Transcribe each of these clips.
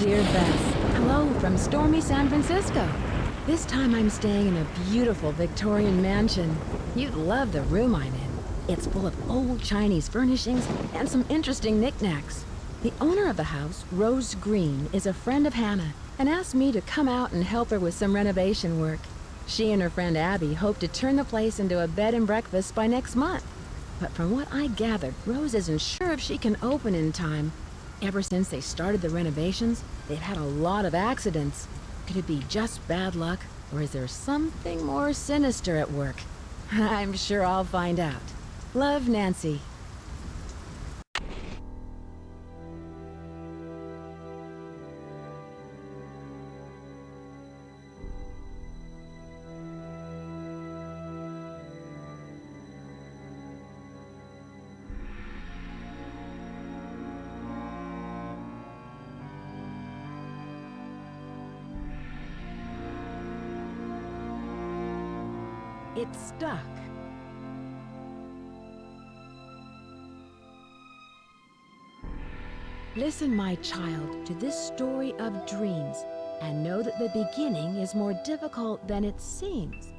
Dear Bess, hello from stormy San Francisco. This time I'm staying in a beautiful Victorian mansion. You'd love the room I'm in. It's full of old Chinese furnishings and some interesting knickknacks. The owner of the house, Rose Green, is a friend of Hannah and asked me to come out and help her with some renovation work. She and her friend Abby hope to turn the place into a bed and breakfast by next month. But from what I gathered, Rose isn't sure if she can open in time. Ever since they started the renovations, they've had a lot of accidents. Could it be just bad luck, or is there something more sinister at work? I'm sure I'll find out. Love, Nancy. It's stuck. Listen, my child, to this story of dreams, and know that the beginning is more difficult than it seems.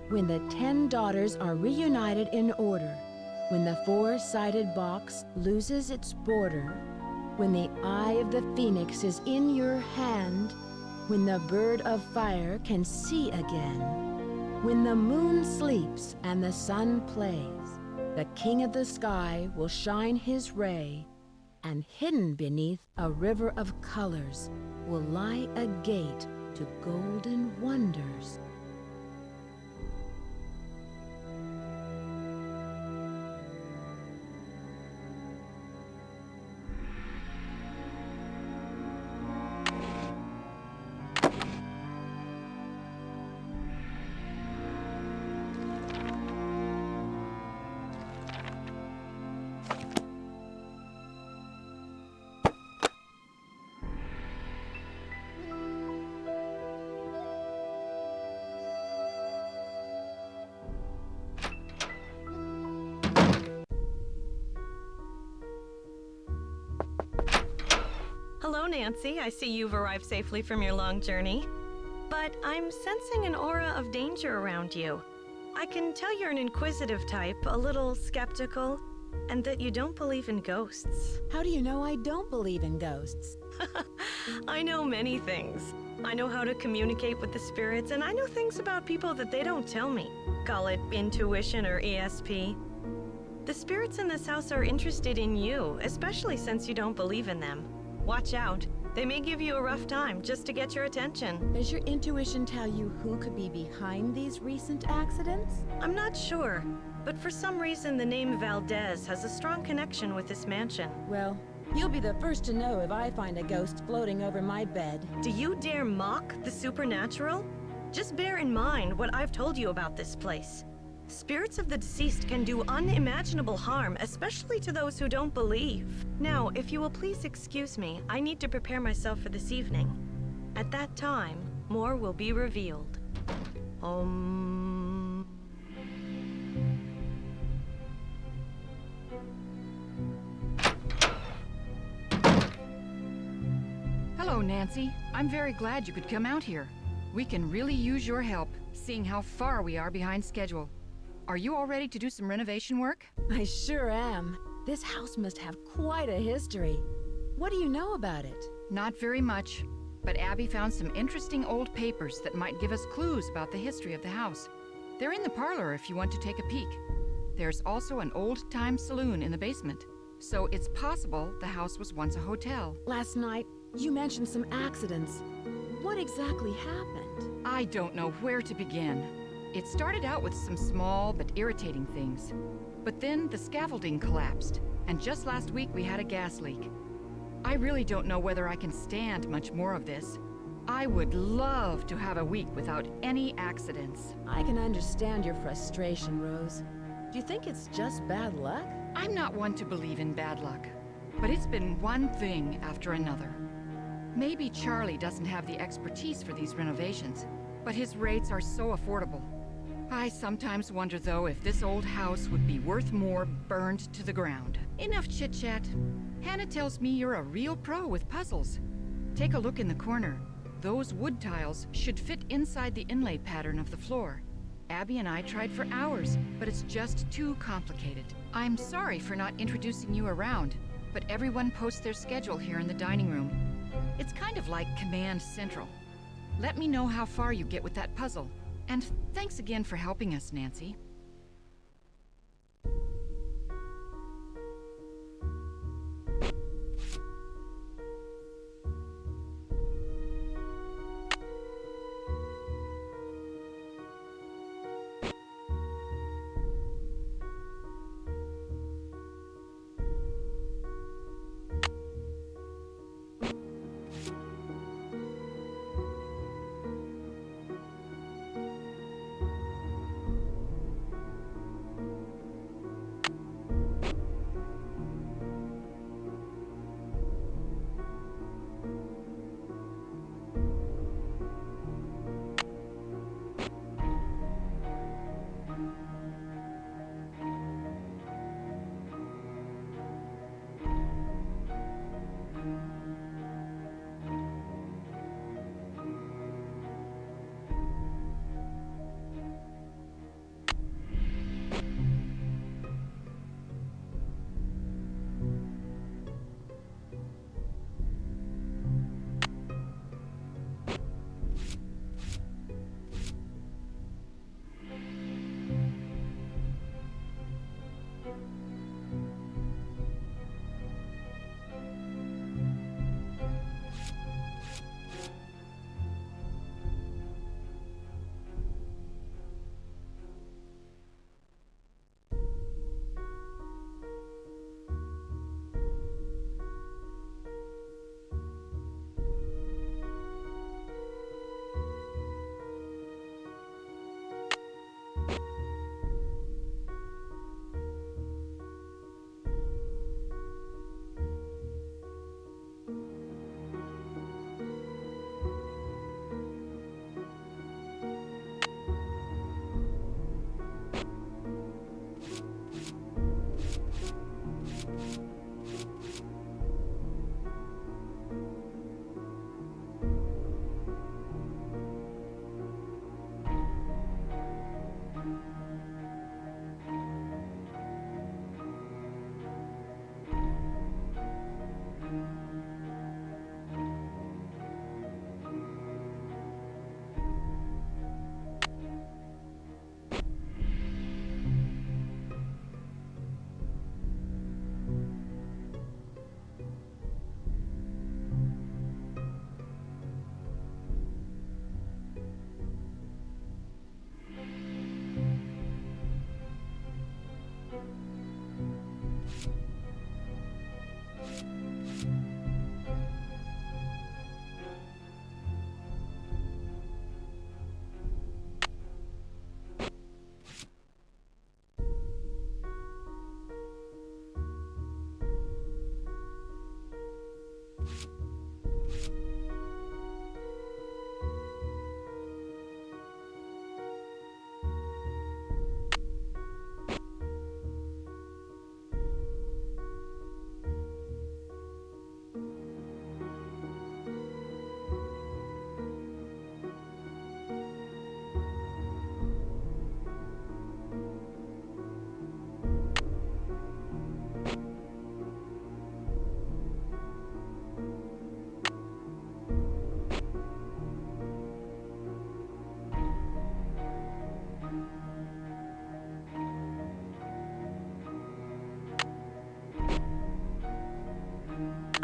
When the 10 daughters are reunited in order, when the 4-sided box loses its border, when the eye of the phoenix is in your hand, when the bird of fire can see again, when the moon sleeps and the sun plays, the king of the sky will shine his ray, and hidden beneath a river of colors will lie a gate to golden wonders. Hello, Nancy. I see you've arrived safely from your long journey. But I'm sensing an aura of danger around you. I can tell you're an inquisitive type, a little skeptical, and that you don't believe in ghosts. How do you know I don't believe in ghosts? I know many things. I know how to communicate with the spirits, and I know things about people that they don't tell me. Call it intuition or ESP. The spirits in this house are interested in you, especially since you don't believe in them. Watch out. They may give you a rough time just to get your attention. Does your intuition tell you who could be behind these recent accidents? I'm not sure, but for some reason the name Valdez has a strong connection with this mansion. Well, you'll be the first to know if I find a ghost floating over my bed. Do you dare mock the supernatural? Just bear in mind what I've told you about this place. Spirits of the deceased can do unimaginable harm, especially to those who don't believe. Now, if you will please excuse me, I need to prepare myself for this evening. At that time, more will be revealed. Hello, Nancy. I'm very glad you could come out here. We can really use your help, seeing how far we are behind schedule. Are you all ready to do some renovation work? I sure am. This house must have quite a history. What do you know about it? Not very much, but Abby found some interesting old papers that might give us clues about the history of the house. They're in the parlor if you want to take a peek. There's also an old-time saloon in the basement, so it's possible the house was once a hotel. Last night, you mentioned some accidents. What exactly happened? I don't know where to begin. It started out with some small but irritating things. But then the scaffolding collapsed, and just last week we had a gas leak. I really don't know whether I can stand much more of this. I would love to have a week without any accidents. I can understand your frustration, Rose. Do you think it's just bad luck? I'm not one to believe in bad luck, but it's been one thing after another. Maybe Charlie doesn't have the expertise for these renovations, but his rates are so affordable. I sometimes wonder, though, if this old house would be worth more burned to the ground. Enough chit-chat. Hannah tells me you're a real pro with puzzles. Take a look in the corner. Those wood tiles should fit inside the inlay pattern of the floor. Abby and I tried for hours, but it's just too complicated. I'm sorry for not introducing you around, but everyone posts their schedule here in the dining room. It's kind of like Command Central. Let me know how far you get with that puzzle. And thanks again for helping us, Nancy.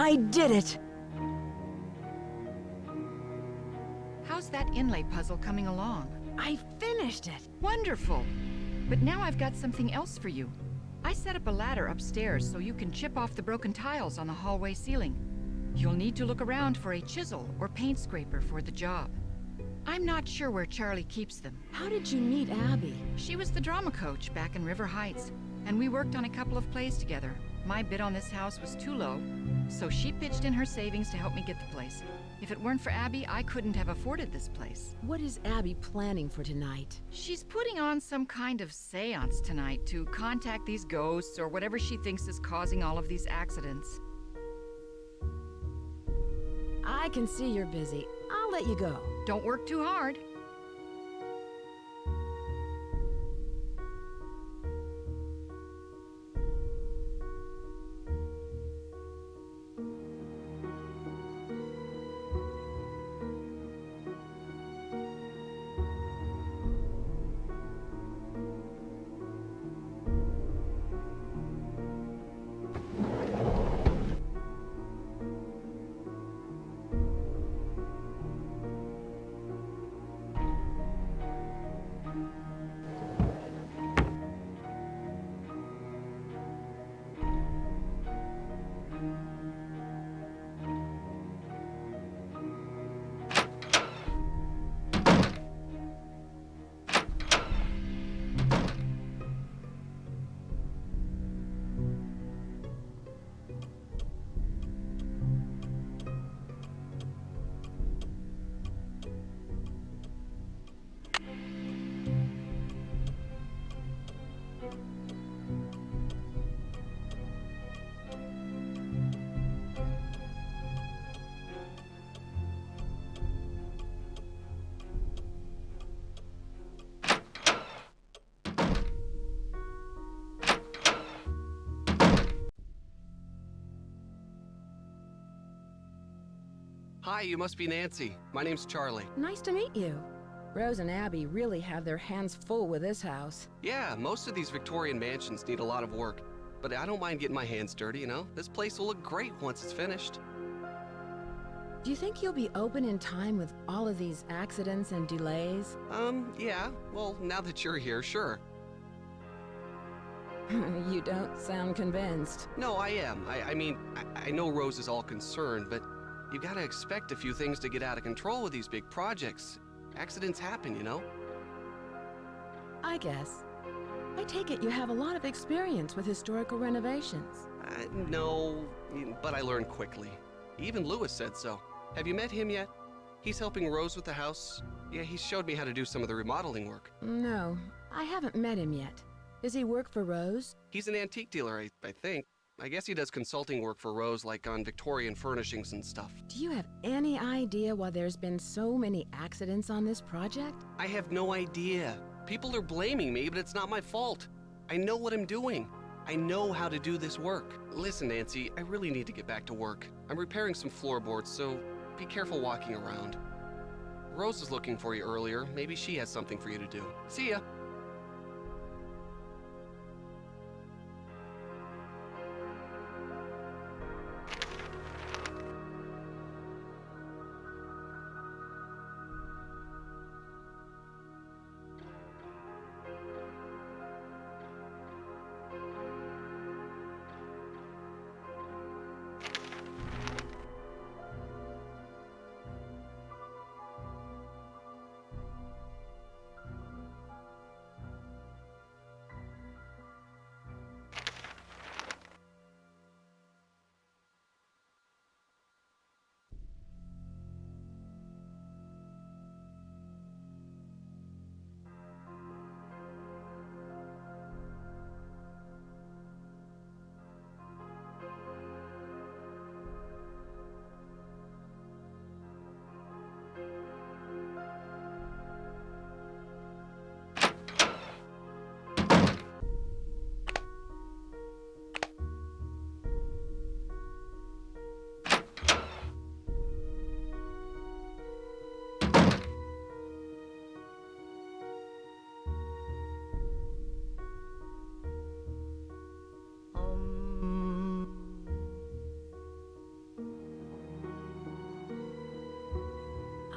I did it! How's that inlay puzzle coming along? I finished it! Wonderful! But now I've got something else for you. I set up a ladder upstairs so you can chip off the broken tiles on the hallway ceiling. You'll need to look around for a chisel or paint scraper for the job. I'm not sure where Charlie keeps them. How did you meet Abby? She was the drama coach back in River Heights, and we worked on a couple of plays together. My bid on this house was too low, so she pitched in her savings to help me get the place. If it weren't for Abby, I couldn't have afforded this place. What is Abby planning for tonight? She's putting on some kind of seance tonight to contact these ghosts or whatever she thinks is causing all of these accidents. I I can see you're busy. I'll let you go. Don't work too hard. Hi, you must be Nancy. My name's Charlie. Nice to meet you. Rose and Abby really have their hands full with this house. Yeah, most of these Victorian mansions need a lot of work, but I don't mind getting my hands dirty, you know? This place will look great once it's finished. Do you think you'll be open in time with all of these accidents and delays? Yeah. Well, now that you're here, sure. You don't sound convinced. No, I am. I mean, I know Rose is all concerned, but you gotta expect a few things to get out of control with these big projects. Accidents happen, you know? I guess. I take it you have a lot of experience with historical renovations. No, but I learned quickly. Even Lewis said so. Have you met him yet? He's helping Rose with the house. Yeah, he showed me how to do some of the remodeling work. No, I haven't met him yet. Does he work for Rose? He's an antique dealer, I think. I guess he does consulting work for Rose, like on Victorian furnishings and stuff. Do you have any idea why there's been so many accidents on this project? I have no idea. People are blaming me, but it's not my fault. I know what I'm doing. I know how to do this work. Listen, Nancy, I really need to get back to work. I'm repairing some floorboards, so be careful walking around. Rose was looking for you earlier. Maybe she has something for you to do. See ya.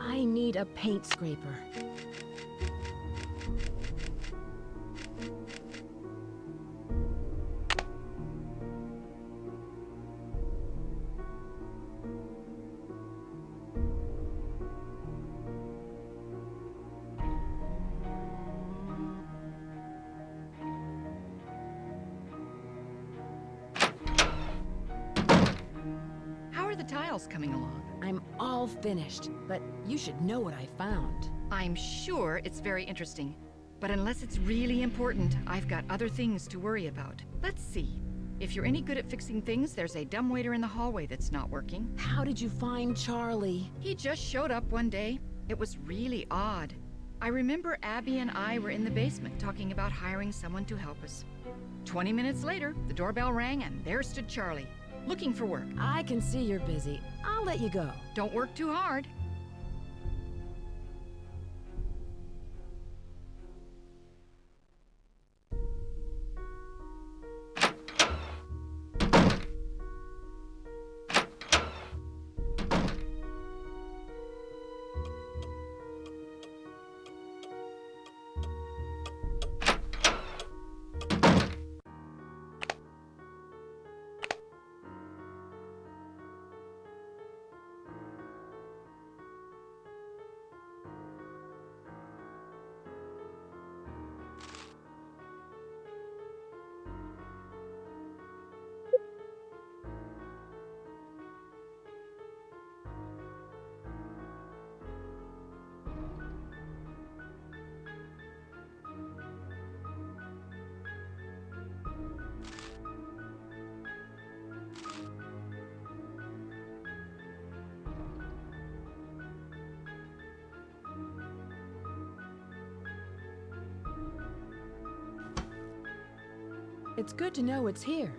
I need a paint scraper. How are the tiles coming along? I'm all finished, but you should know what I found. I'm sure it's very interesting, but unless it's really important, I've got other things to worry about. Let's see. If you're any good at fixing things, there's a dumbwaiter in the hallway that's not working. How did you find Charlie? He just showed up one day. It was really odd. I remember Abby and I were in the basement talking about hiring someone to help us. 20 minutes later, the doorbell rang and there stood Charlie, looking for work. I can see you're busy. I'll let you go. Don't work too hard. It's good to know it's here.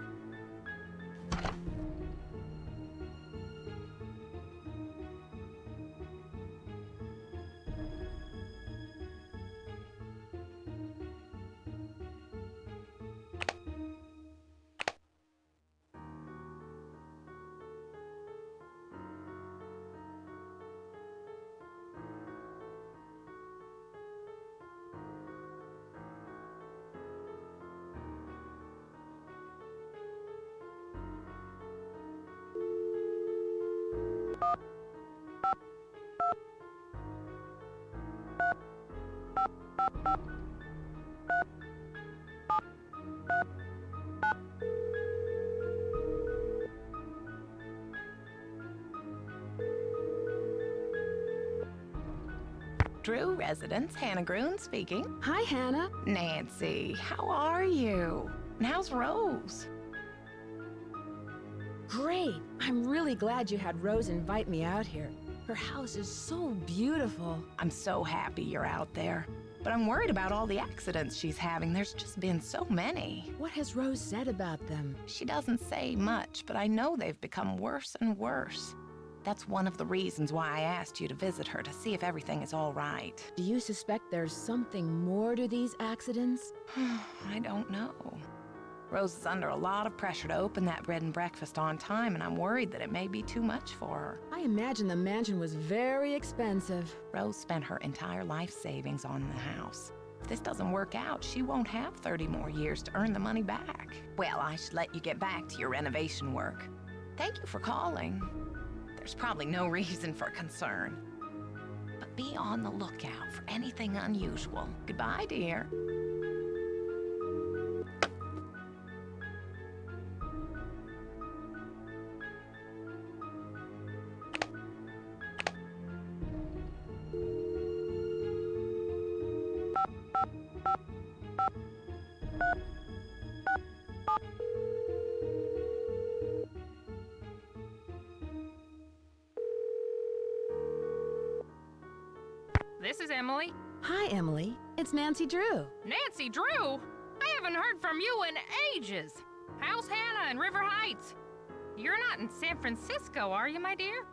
Drew residence, Hannah Groon speaking. Hi, Hannah. Nancy, how are you? And how's Rose? Great. I'm really glad you had Rose invite me out here. Her house is so beautiful. I'm so happy you're out there. But I'm worried about all the accidents she's having. There's just been so many. What has Rose said about them? She doesn't say much, but I know they've become worse and worse. That's one of the reasons why I asked you to visit her, to see if everything is all right. Do you suspect there's something more to these accidents? I don't know. Rose is under a lot of pressure to open that bread and breakfast on time, and I'm worried that it may be too much for her. I imagine the mansion was very expensive. Rose spent her entire life savings on the house. If this doesn't work out, she won't have 30 more years to earn the money back. Well, I should let you get back to your renovation work. Thank you for calling. There's probably no reason for concern. But be on the lookout for anything unusual. Goodbye, dear. This is Emily. Hi, Emily. It's Nancy Drew. Nancy Drew? I haven't heard from you in ages. How's Hannah in River Heights? You're not in San Francisco, are you, my dear?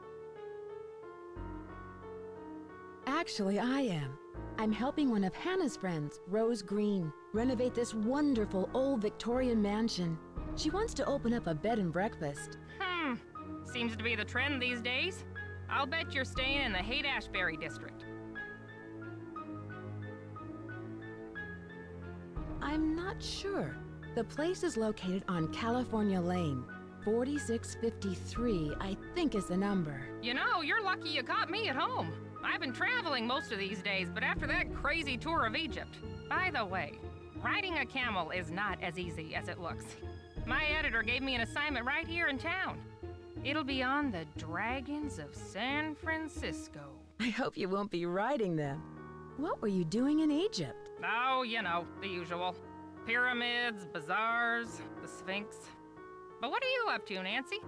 Actually, I am. I'm helping one of Hannah's friends, Rose Green, renovate this wonderful old Victorian mansion. She wants to open up a bed and breakfast. Seems to be the trend these days. I'll bet you're staying in the Haight-Ashbury district. I'm not sure. The place is located on California Lane. 4653, I think is the number. You know, you're lucky you caught me at home. I've been traveling most of these days, but after that crazy tour of Egypt. By the way, riding a camel is not as easy as it looks. My editor gave me an assignment right here in town. It'll be on the Dragons of San Francisco. I hope you won't be riding them. What were you doing in Egypt? Oh, you know, the usual. Pyramids, bazaars, the Sphinx. But what are you up to, Nancy?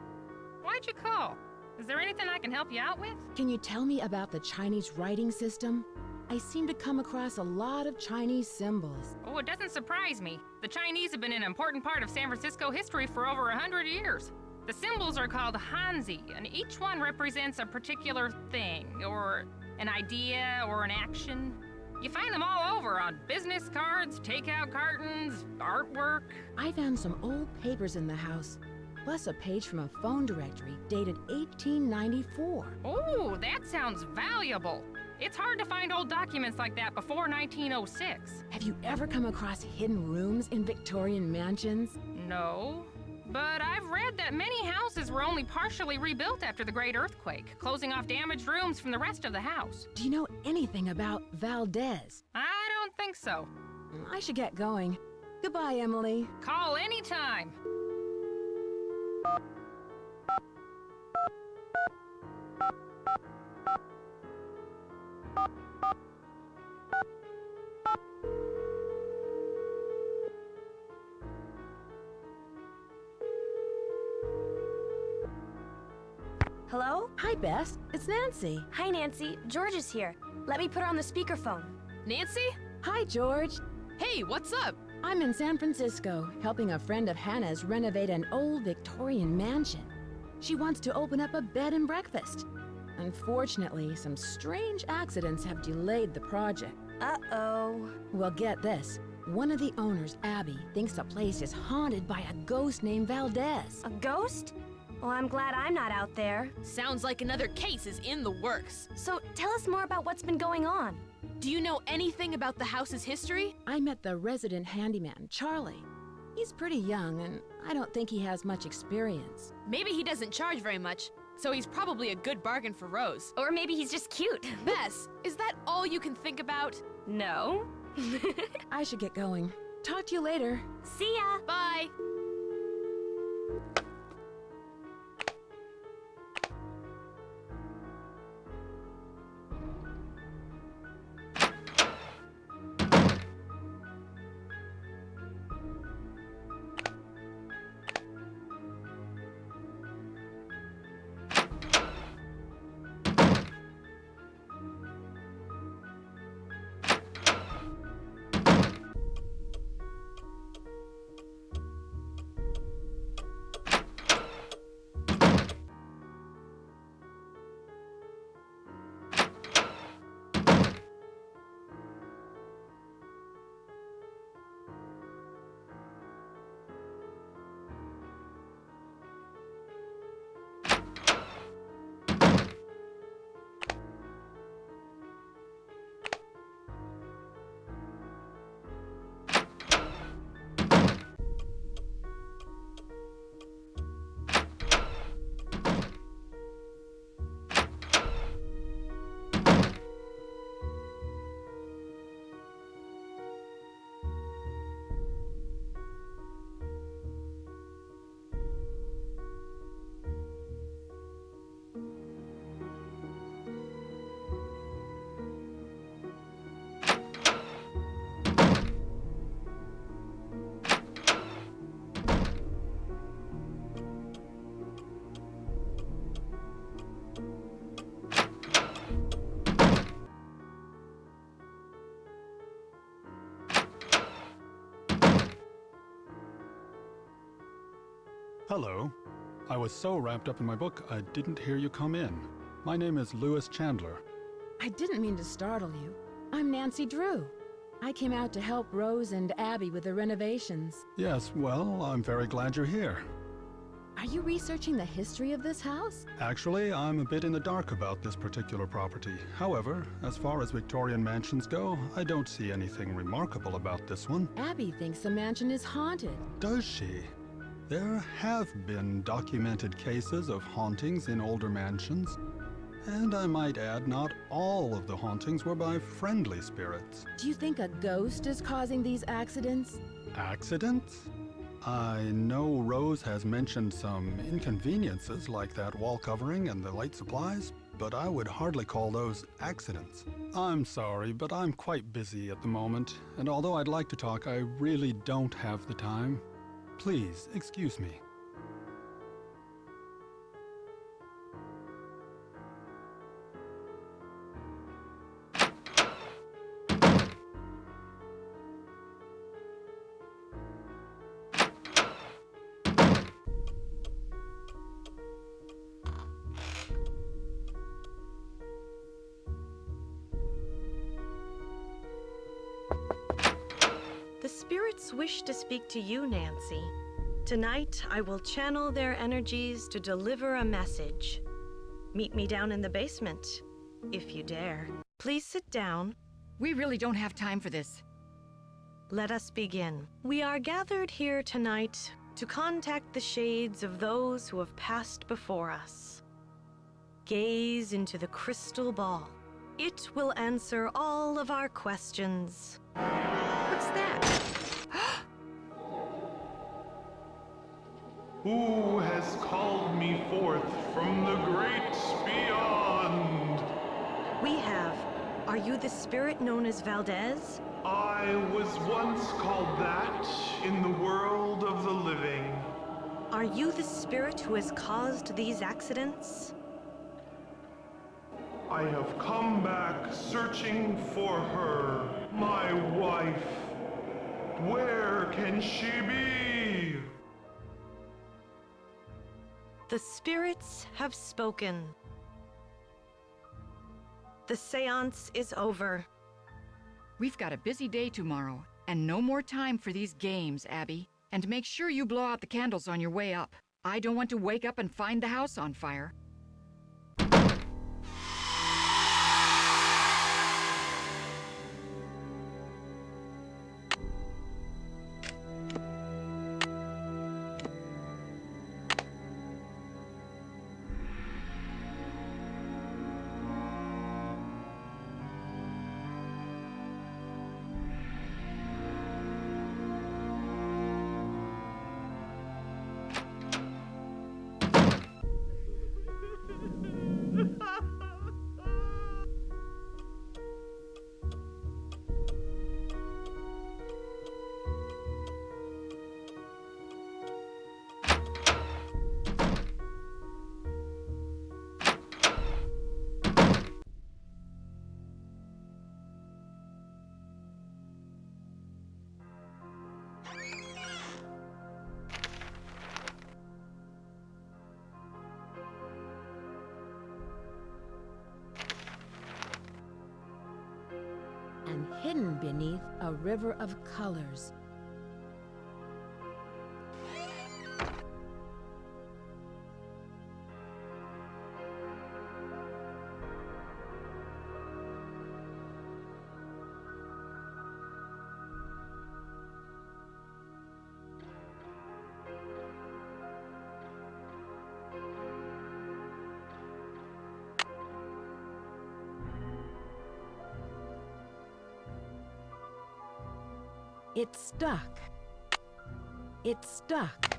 Why'd you call? Is there anything I can help you out with? Can you tell me about the Chinese writing system? I seem to come across a lot of Chinese symbols. Oh, it doesn't surprise me. The Chinese have been an important part of San Francisco history for over 100 years. The symbols are called Hanzi, and each one represents a particular thing, or an idea, or an action. You find them all over on business cards, takeout cartons, artwork. I found some old papers in the house, plus a page from a phone directory dated 1894. Oh, that sounds valuable. It's hard to find old documents like that before 1906. Have you ever come across hidden rooms in Victorian mansions? No, but I've read that many houses were only partially rebuilt after the Great Earthquake, closing off damaged rooms from the rest of the house. Do you know anything about Valdez? I don't think so. I should get going. Goodbye, Emily. Call anytime. Hello? Hi, Bess. It's Nancy. Hi, Nancy. George is here. Let me put her on the speakerphone. Nancy? Hi, George. Hey, what's up? I'm in San Francisco, helping a friend of Hannah's renovate an old Victorian mansion. She wants to open up a bed and breakfast. Unfortunately, some strange accidents have delayed the project. Uh-oh. Well, get this. One of the owners, Abby, thinks the place is haunted by a ghost named Valdez. A ghost? Well, I'm glad I'm not out there. Sounds like another case is in the works. So tell us more about what's been going on. Do you know anything about the house's history? I met the resident handyman, Charlie. He's pretty young, and I don't think he has much experience. Maybe he doesn't charge very much, so he's probably a good bargain for Rose. Or maybe he's just cute. Bess, is that all you can think about? No. I should get going. Talk to you later. See ya. Bye. Hello. I was so wrapped up in my book, I didn't hear you come in. My name is Lewis Chandler. I didn't mean to startle you. I'm Nancy Drew. I came out to help Rose and Abby with the renovations. Yes, well, I'm very glad you're here. Are you researching the history of this house? Actually, I'm a bit in the dark about this particular property. However, as far as Victorian mansions go, I don't see anything remarkable about this one. Abby thinks the mansion is haunted. Does she? There have been documented cases of hauntings in older mansions. And I might add, not all of the hauntings were by friendly spirits. Do you think a ghost is causing these accidents? Accidents? I know Rose has mentioned some inconveniences like that wall covering and the light supplies, but I would hardly call those accidents. I'm sorry, but I'm quite busy at the moment, and although I'd like to talk, I really don't have the time. Please, excuse me. spirits wish to speak to you, Nancy. Tonight, I will channel their energies to deliver a message. Meet me down in the basement, if you dare. Please sit down. We really don't have time for this. Let us begin. We are gathered here tonight to contact the shades of those who have passed before us. Gaze into the crystal ball. It will answer all of our questions. What's that? Who has called me forth from the great beyond? We have. Are you the spirit known as Valdez? I was once called that in the world of the living. Are you the spirit who has caused these accidents? I have come back searching for her, my wife. Where can she be? The spirits have spoken. The seance is over. We've got a busy day tomorrow, and no more time for these games, Abby. And make sure you blow out the candles on your way up. I don't want to wake up and find the house on fire. And hidden beneath a river of colors. It's stuck. It's stuck.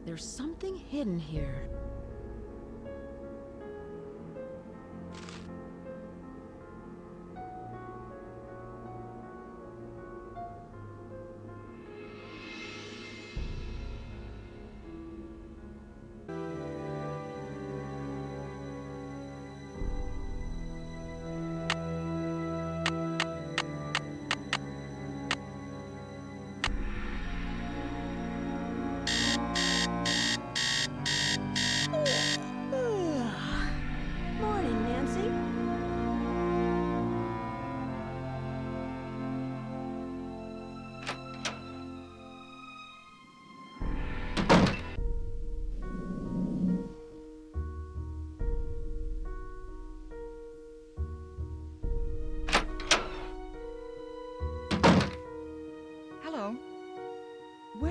There's something hidden here.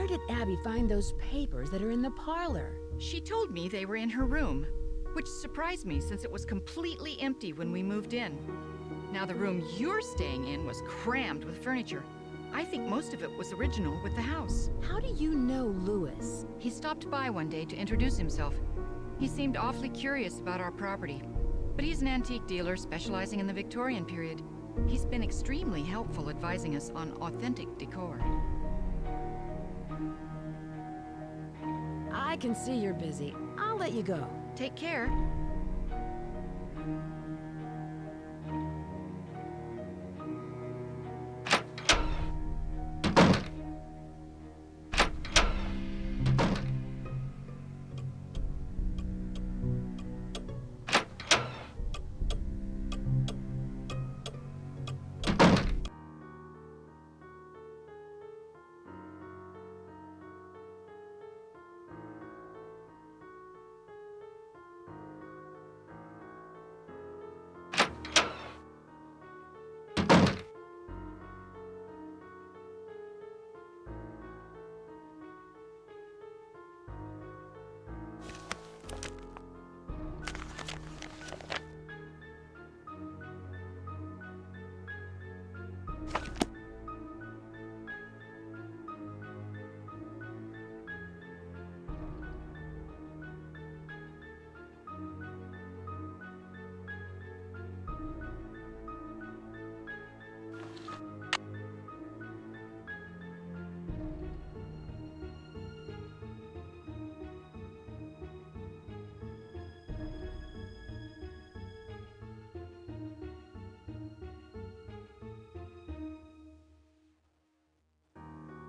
did Abby find those papers that are in the parlor? She told me they were in her room, which surprised me since it was completely empty when we moved in. Now, the room you're staying in was crammed with furniture. I think most of it was original with the house. How do you know Louis? He stopped by one day to introduce himself. He seemed awfully curious about our property, but he's an antique dealer specializing in the Victorian period. He's been extremely helpful advising us on authentic decor. I can see you're busy. I'll let you go. Take care.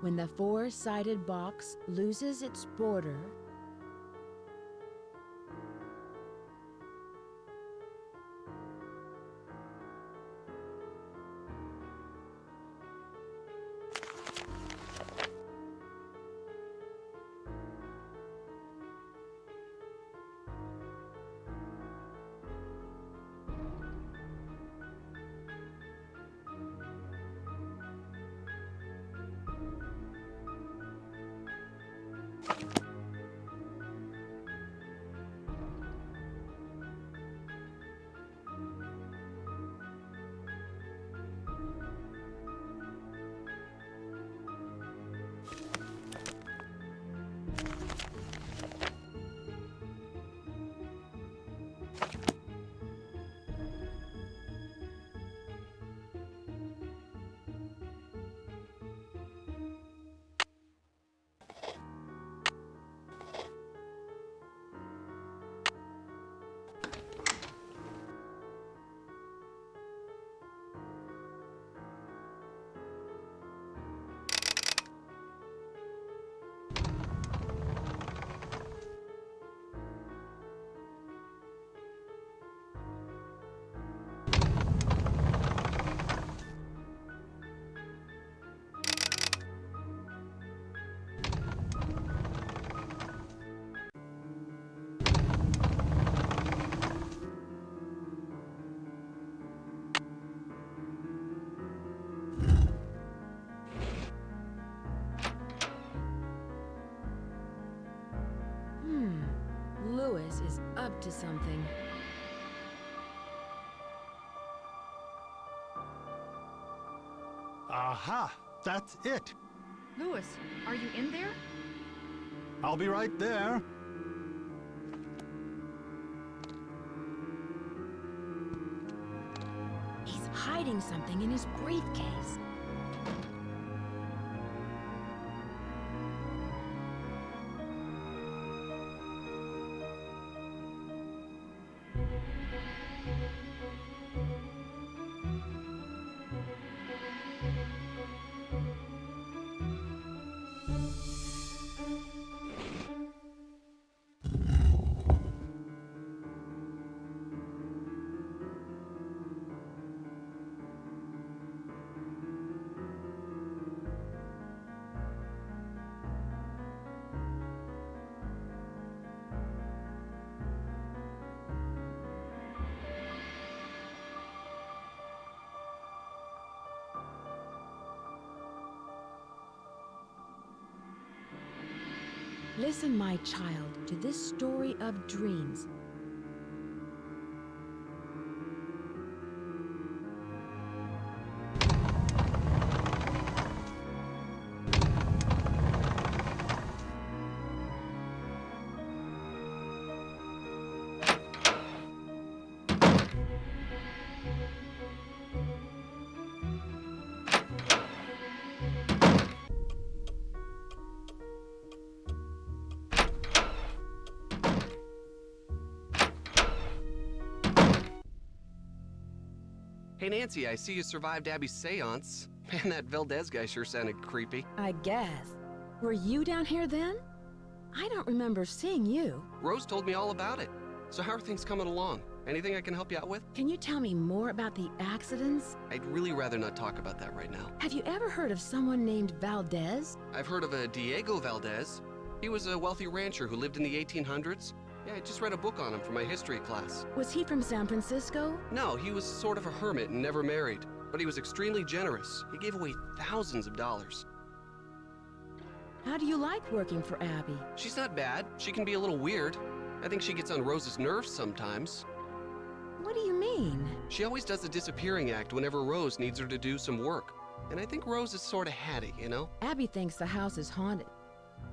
When the four-sided box loses its border, Louis is up to something. Aha! That's it! Louis, are you in there? I'll be right there. He's hiding something in his briefcase. Listen, my child, to this story of dreams. Hey Nancy, I see you survived Abby's seance. Man, that Valdez guy sure sounded creepy. I guess. Were you down here then? I don't remember seeing you. Rose told me all about it. So how are things coming along? Anything I can help you out with? Can you tell me more about the accidents? I'd really rather not talk about that right now. Have you ever heard of someone named Valdez? I've heard of a Diego Valdez. He was a wealthy rancher who lived in the 1800s. Yeah, I just read a book on him for my history class. Was he from San Francisco? No, he was sort of a hermit and never married. But he was extremely generous. He gave away thousands of dollars. How do you like working for Abby? She's not bad. She can be a little weird. I think she gets on Rose's nerves sometimes. What do you mean? She always does a disappearing act whenever Rose needs her to do some work. And I think Rose is sort of hatty, you know? Abby thinks the house is haunted.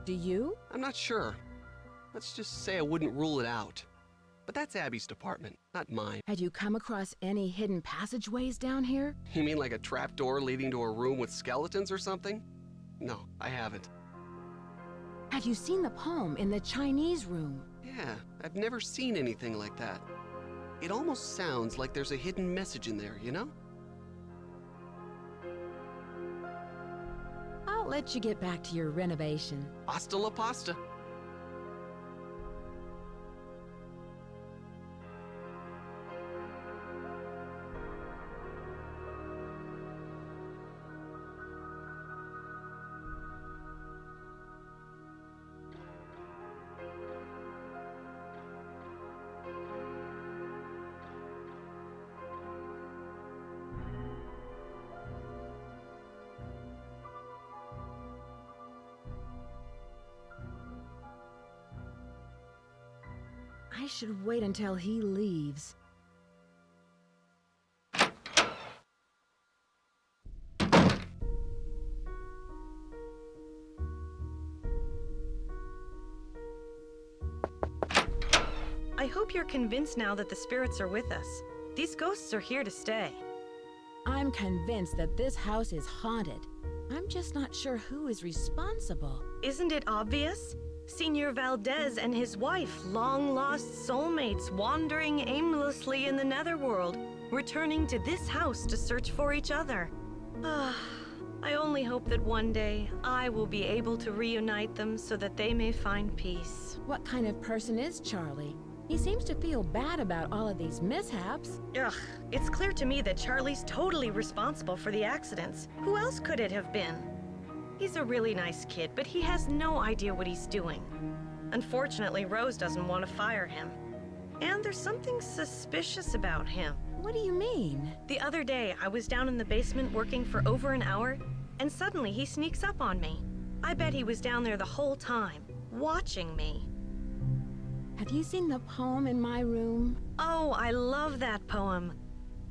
Do you? I'm not sure. Let's just say I wouldn't rule it out. But that's Abby's department, not mine. Had you come across any hidden passageways down here? You mean like a trapdoor leading to a room with skeletons or something? No, I haven't. Have you seen the poem in the Chinese room? Yeah, I've never seen anything like that. It almost sounds like there's a hidden message in there, you know? I'll let you get back to your renovation. Hasta la pasta. I should wait until he leaves. I hope you're convinced now that the spirits are with us. These ghosts are here to stay. I'm convinced that this house is haunted. I'm just not sure who is responsible. Isn't it obvious? Senor Valdez and his wife, long-lost soulmates wandering aimlessly in the netherworld, returning to this house to search for each other. I only hope that one day I will be able to reunite them so that they may find peace. What kind of person is Charlie? He seems to feel bad about all of these mishaps. Ugh, it's clear to me that Charlie's totally responsible for the accidents. Who else could it have been? He's a really nice kid, but he has no idea what he's doing. Unfortunately, Rose doesn't want to fire him. And there's something suspicious about him. What do you mean? The other day, I was down in the basement working for over an hour, and suddenly he sneaks up on me. I bet he was down there the whole time, watching me. Have you seen the poem in my room? Oh, I love that poem.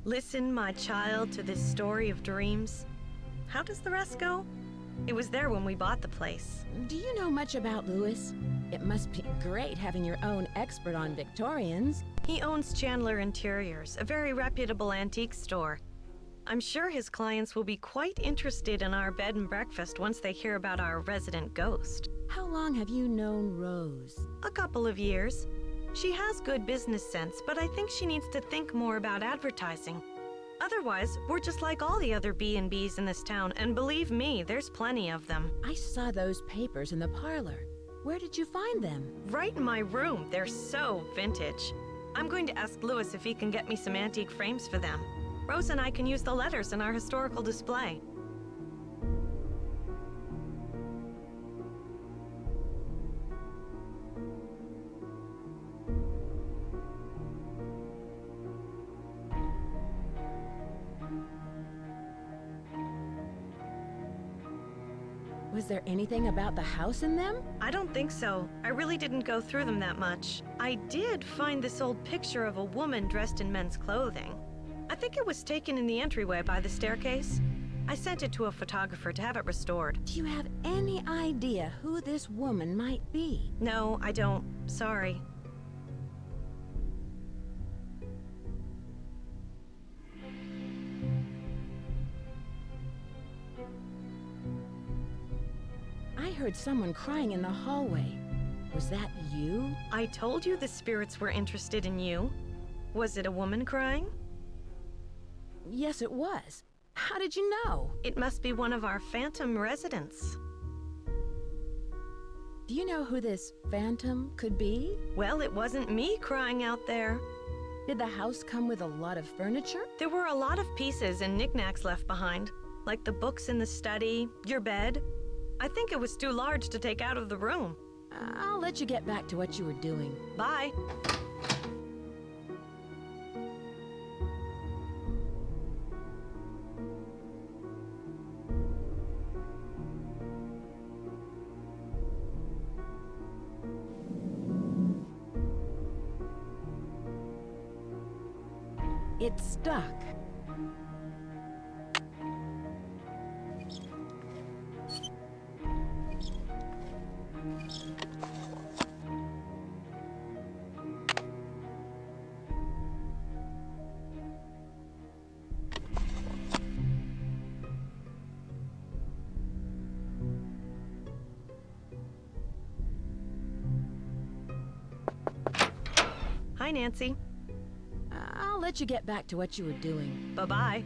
Listen, my child, to this story of dreams. How does the rest go? It was there when we bought the place. Do you know much about Louis? It must be great having your own expert on Victorians. He owns Chandler Interiors, a very reputable antique store. I'm sure his clients will be quite interested in our bed and breakfast once they hear about our resident ghost. How long have you known Rose? A couple of years. She has good business sense, but I think she needs to think more about advertising. Otherwise, we're just like all the other B&Bs in this town, and believe me, there's plenty of them. I saw those papers in the parlor. Where did you find them? Right in my room. They're so vintage. I'm going to ask Louis if he can get me some antique frames for them. Rose and I can use the letters in our historical display. Was there anything about the house in them? I don't think so. I really didn't go through them that much. I did find this old picture of a woman dressed in men's clothing. I think it was taken in the entryway by the staircase. I sent it to a photographer to have it restored. Do you have any idea who this woman might be? No, I don't. Sorry. I heard someone crying in the hallway. Was that you? I told you the spirits were interested in you. Was it a woman crying? Yes, it was. How did you know? It must be one of our phantom residents. Do you know who this phantom could be? Well, it wasn't me crying out there. Did the house come with a lot of furniture? There were a lot of pieces and knickknacks left behind, like the books in the study, your bed. I think it was too large to take out of the room. I'll let you get back to what you were doing. Bye. It's stuck. Hi, Nancy. I'll let you get back to what you were doing. Bye-bye.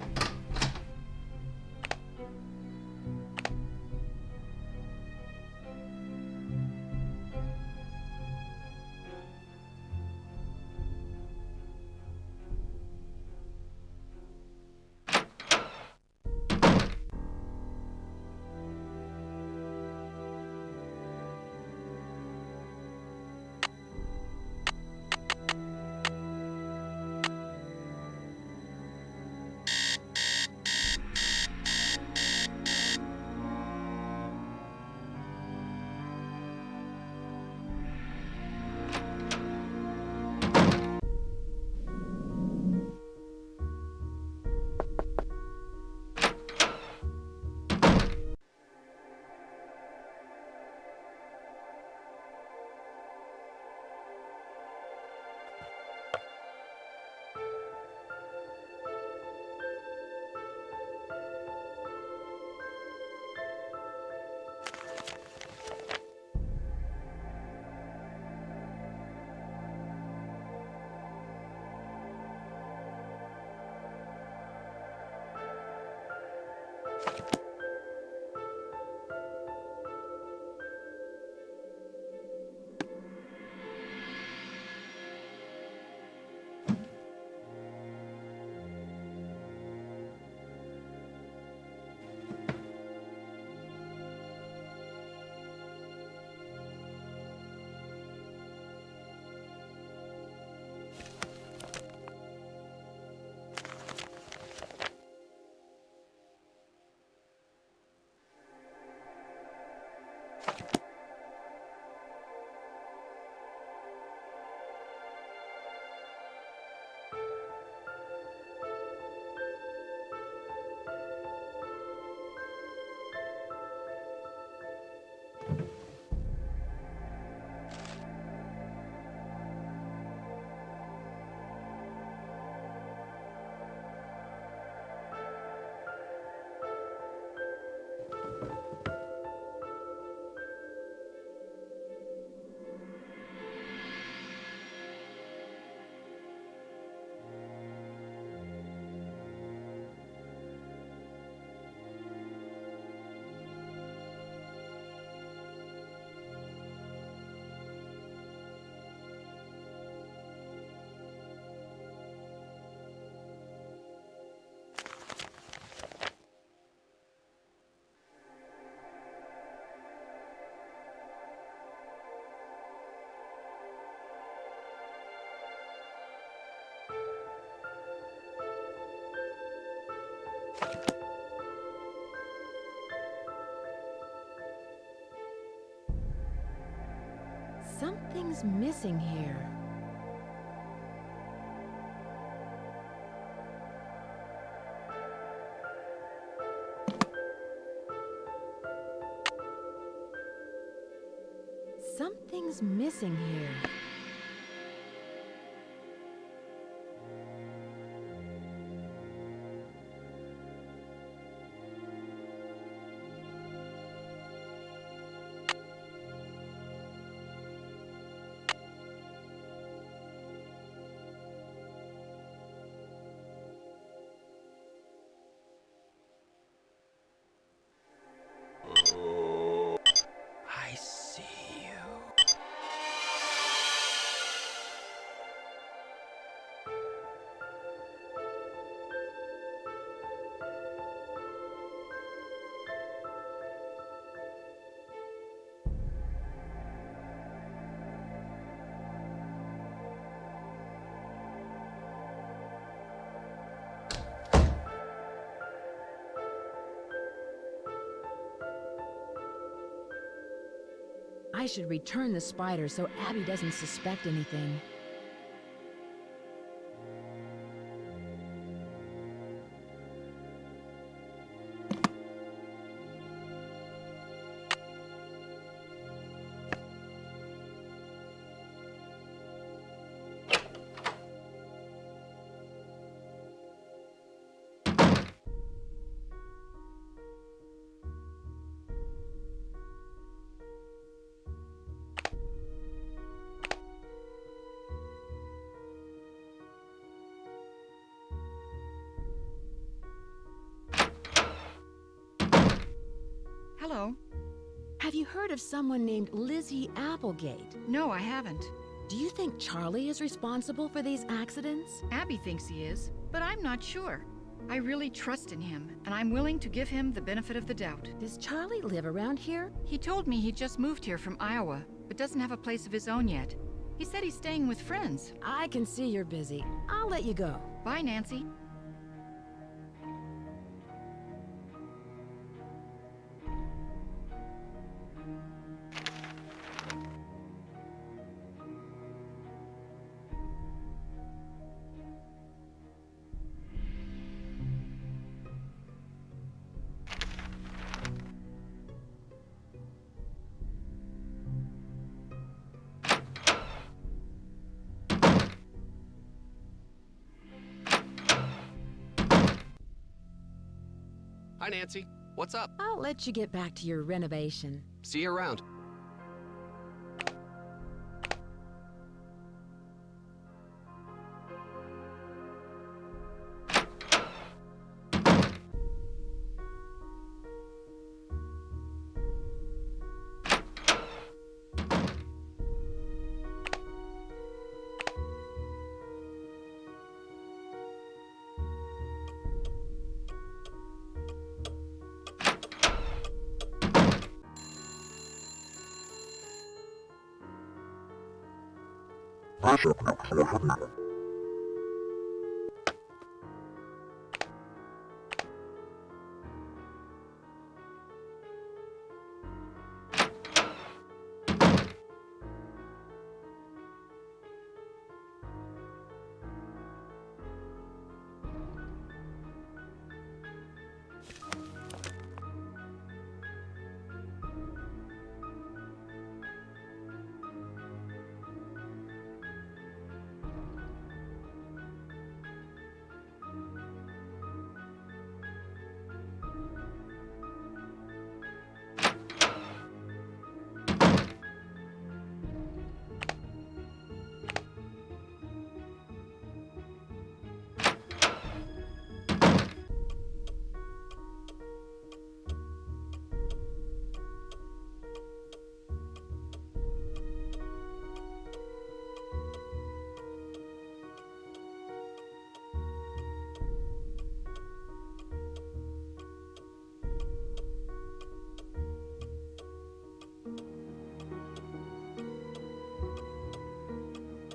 Something's missing here. Something's missing here. I see you. I should return the spider so Abby doesn't suspect anything. Hello. Have you heard of someone named Lizzie Applegate? No, I haven't. Do you think Charlie is responsible for these accidents? Abby thinks he is, but I'm not sure. I really trust in him, and I'm willing to give him the benefit of the doubt. Does Charlie live around here? He told me he just moved here from Iowa, but doesn't have a place of his own yet. He said he's staying with friends. I can see you're busy. I'll let you go. Bye, Nancy. Hi, Nancy. What's up? I'll let you get back to your renovation. See you around.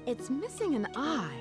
It's missing an eye.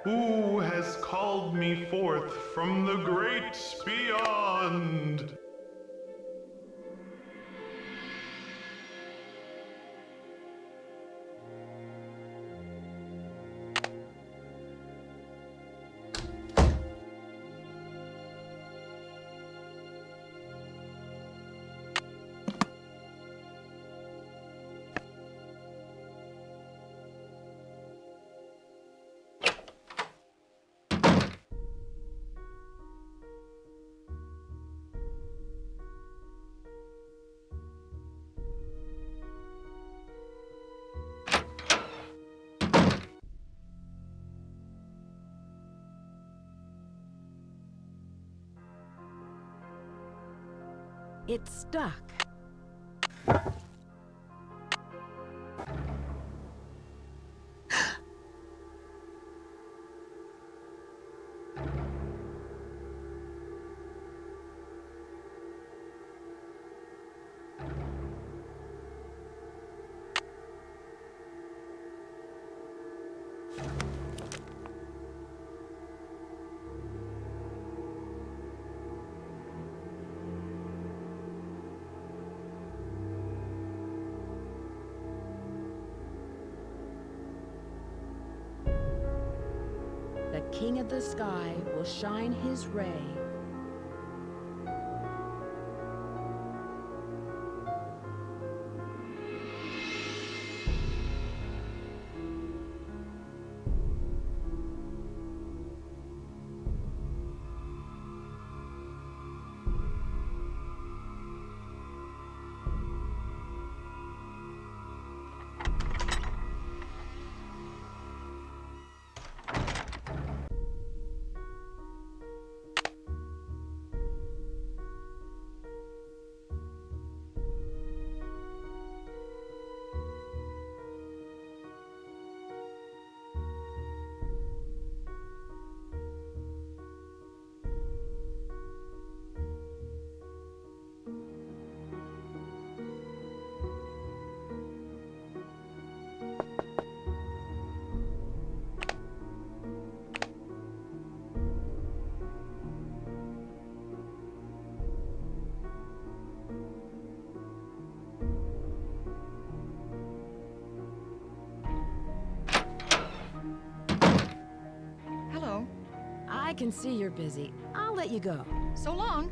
Who has called me forth from the great beyond? It's stuck. The king of the sky will shine his ray. Hello. I can see you're busy. I'll let you go. So long.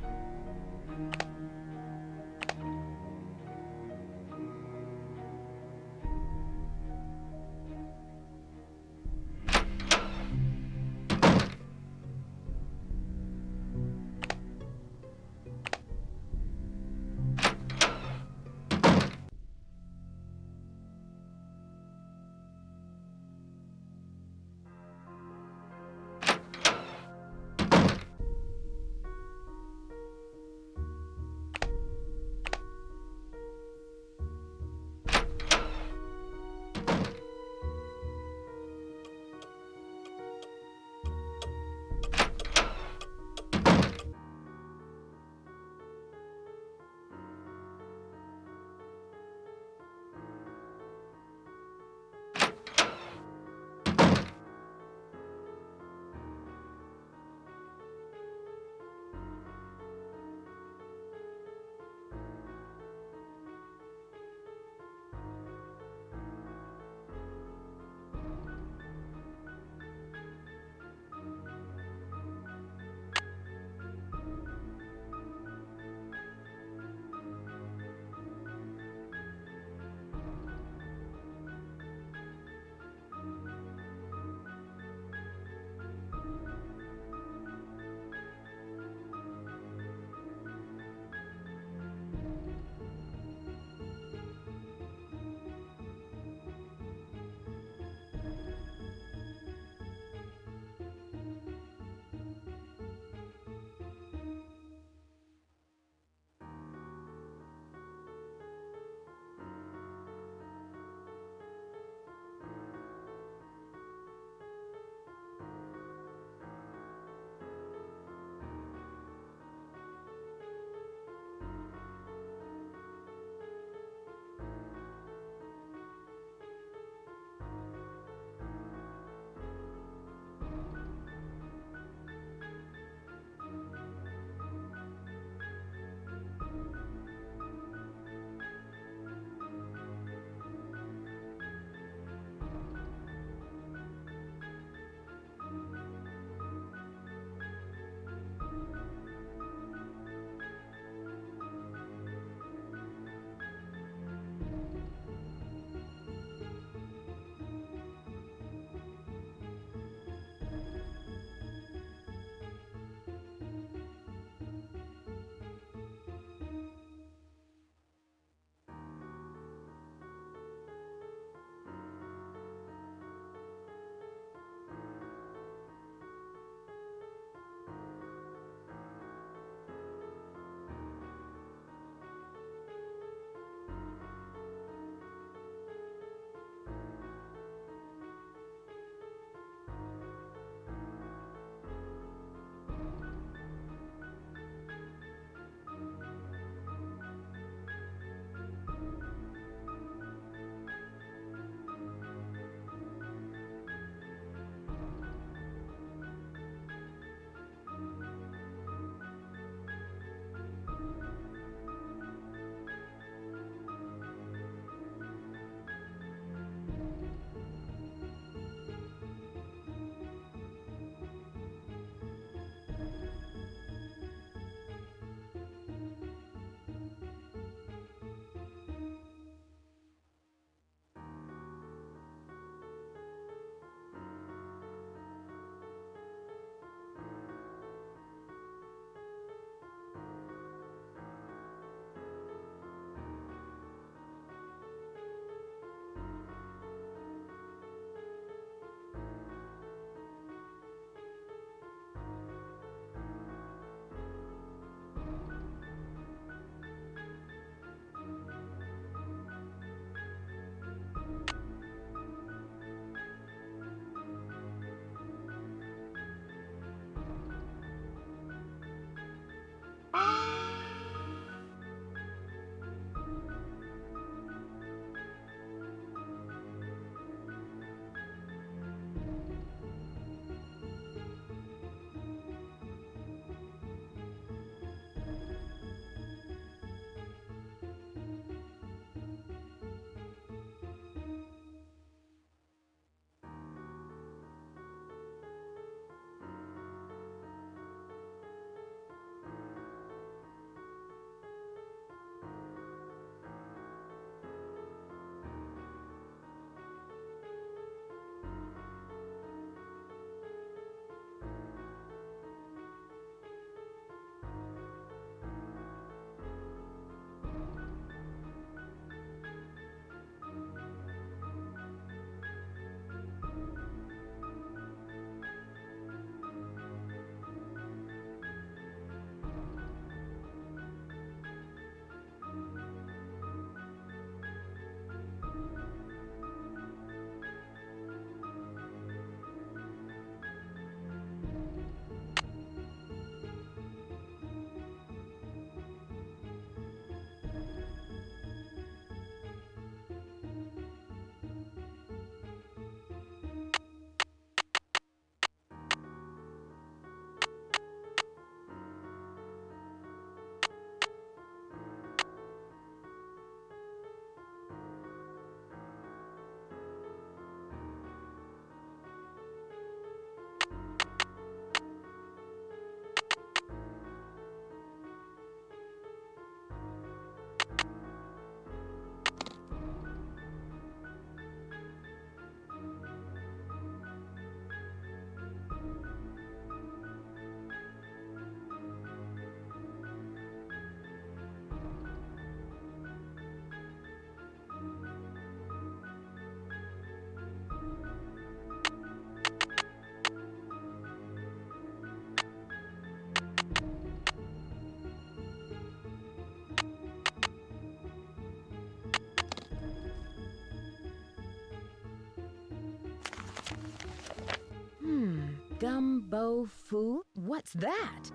Gumbo Fu? What's that?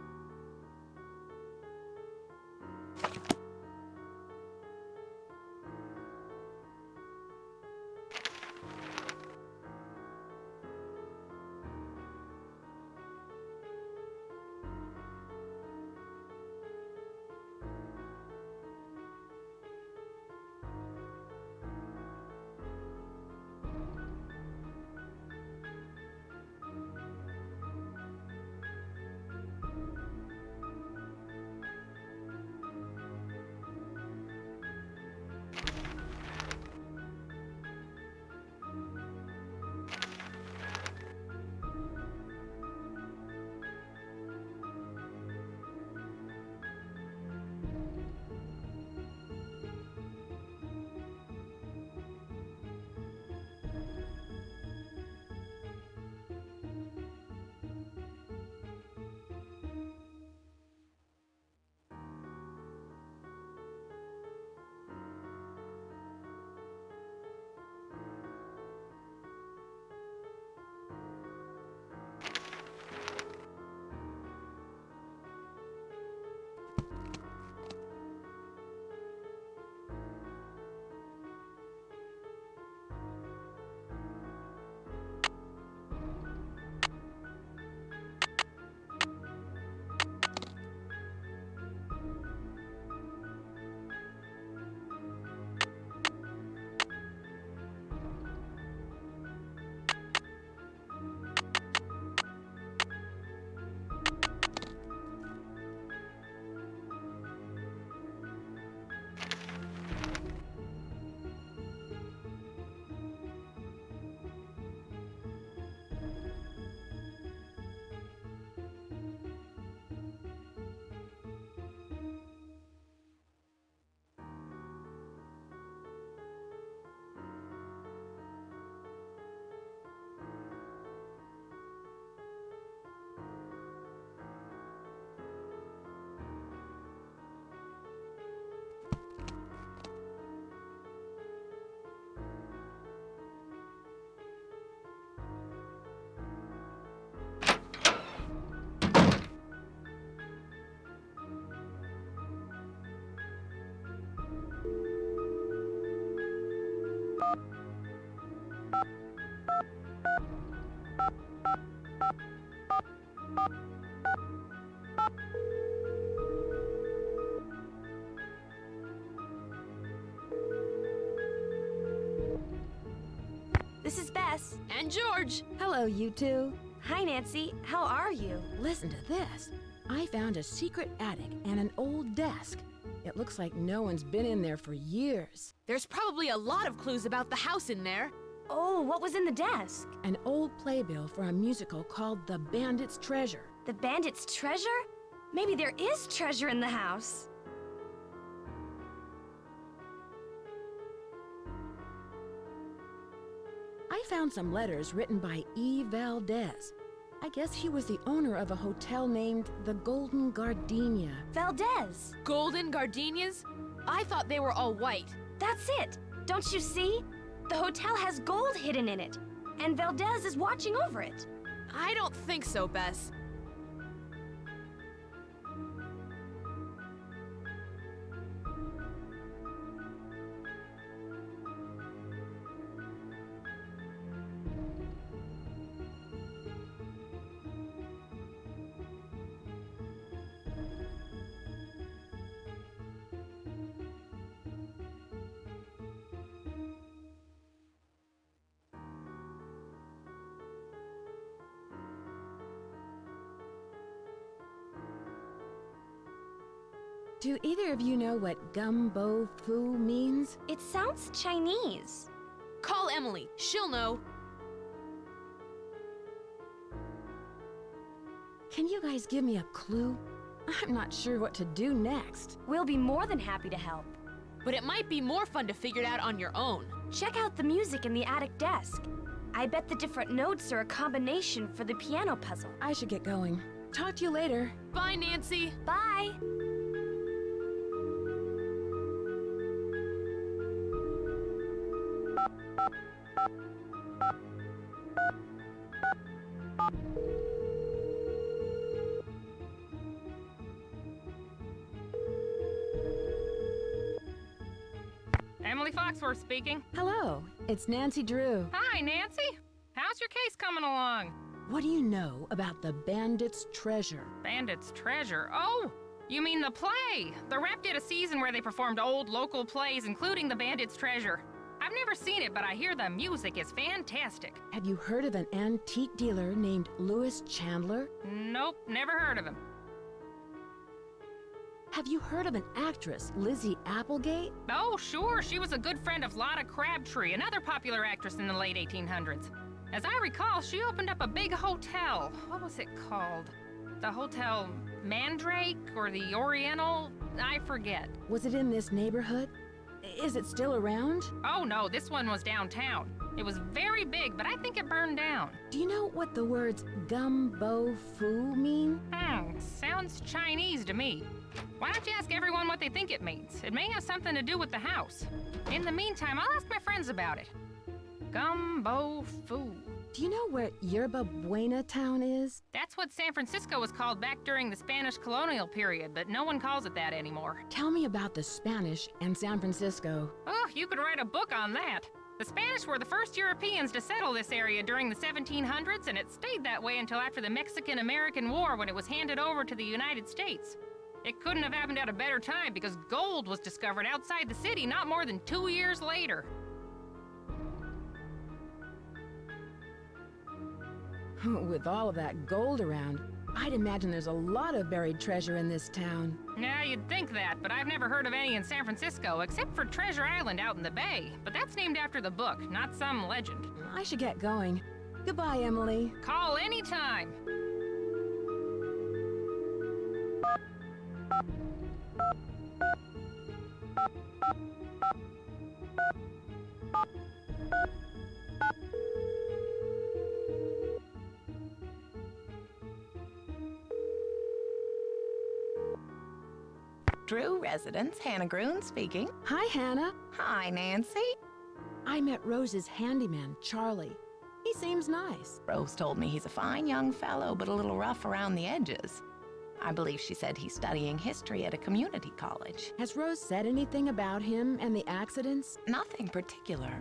This is Bess. And George. Hello, you two. Hi, Nancy. How are you? Listen to this. I found a secret attic and an old desk. It looks like no one's been in there for years. There's probably a lot of clues about the house in there. Oh, what was in the desk? An old playbill for a musical called The Bandit's Treasure. The Bandit's Treasure? Maybe there is treasure in the house. I found some letters written by E. Valdez. I guess he was the owner of a hotel named the Golden Gardenia. Valdez. Golden gardenias? I thought they were all white. That's it. Don't you see? The hotel has gold hidden in it, and Valdez is watching over it. I don't think so, Bess. Do either of you know what Gumbo Fu means? It sounds Chinese. Call Emily. She'll know. Can you guys give me a clue? I'm not sure what to do next. We'll be more than happy to help. But it might be more fun to figure it out on your own. Check out the music in the attic desk. I bet the different notes are a combination for the piano puzzle. I should get going. Talk to you later. Bye, Nancy. Bye! Charlie Foxworth speaking. Hello, it's Nancy Drew. Hi, Nancy. How's your case coming along? What do you know about the Bandit's Treasure? Bandit's Treasure? Oh, you mean the play. The Rep did a season where they performed old local plays, including the Bandit's Treasure. I've never seen it, but I hear the music is fantastic. Have you heard of an antique dealer named Louis Chandler? Nope, never heard of him. Have you heard of an actress, Lizzie Applegate? Oh, sure. She was a good friend of Lotta Crabtree, another popular actress in the late 1800s. As I recall, she opened up a big hotel. What was it called? The Hotel Mandrake or the Oriental? I forget. Was it in this neighborhood? Is it still around? Oh, no, this one was downtown. It was very big, but I think it burned down. Do you know what the words gumbo foo mean? Sounds Chinese to me. Why don't you ask everyone what they think it means? It may have something to do with the house. In the meantime, I'll ask my friends about it. Gumbo foo. Do you know where Yerba Buena town is? That's what San Francisco was called back during the Spanish colonial period, but no one calls it that anymore. Tell me about the Spanish and San Francisco. Oh, you could write a book on that. The Spanish were the first Europeans to settle this area during the 1700s, and it stayed that way until after the Mexican-American War when it was handed over to the United States. It couldn't have happened at a better time because gold was discovered outside the city not more than 2 years later. With all of that gold around, I'd imagine there's a lot of buried treasure in this town. Yeah, you'd think that, but I've never heard of any in San Francisco, except for Treasure Island out in the bay. But that's named after the book, not some legend. I should get going. Goodbye, Emily. Call anytime. Drew residence, Hannah Groon speaking. Hi, Hannah. Hi, Nancy. I met Rose's handyman, Charlie. He seems nice. Rose told me he's a fine young fellow, but a little rough around the edges. I believe she said he's studying history at a community college. Has Rose said anything about him and the accidents? Nothing particular.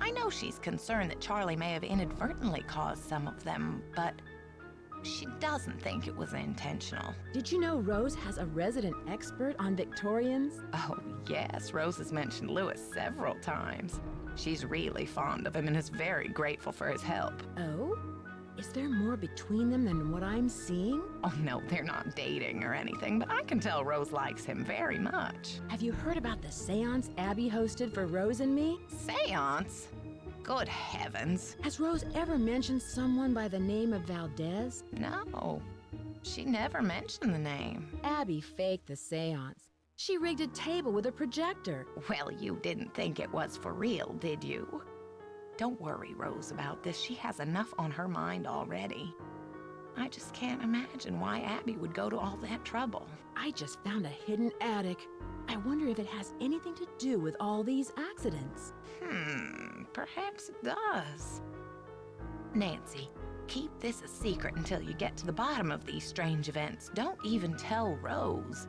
I know she's concerned that Charlie may have inadvertently caused some of them, but she doesn't think it was intentional. Did you know Rose has a resident expert on Victorians? Oh, yes. Rose has mentioned Louis several times. She's really fond of him and is very grateful for his help. Oh? Is there more between them than what I'm seeing? Oh, no, they're not dating or anything, but I can tell Rose likes him very much. Have you heard about the seance Abby hosted for Rose and me? Seance? Good heavens. Has Rose ever mentioned someone by the name of Valdez? No, she never mentioned the name. Abby faked the seance. She rigged a table with a projector. Well, you didn't think it was for real, did you? Don't worry, Rose, about this. She has enough on her mind already. I just can't imagine why Abby would go to all that trouble. I just found a hidden attic. I wonder if it has anything to do with all these accidents. Perhaps it does. Nancy, keep this a secret until you get to the bottom of these strange events. Don't even tell Rose.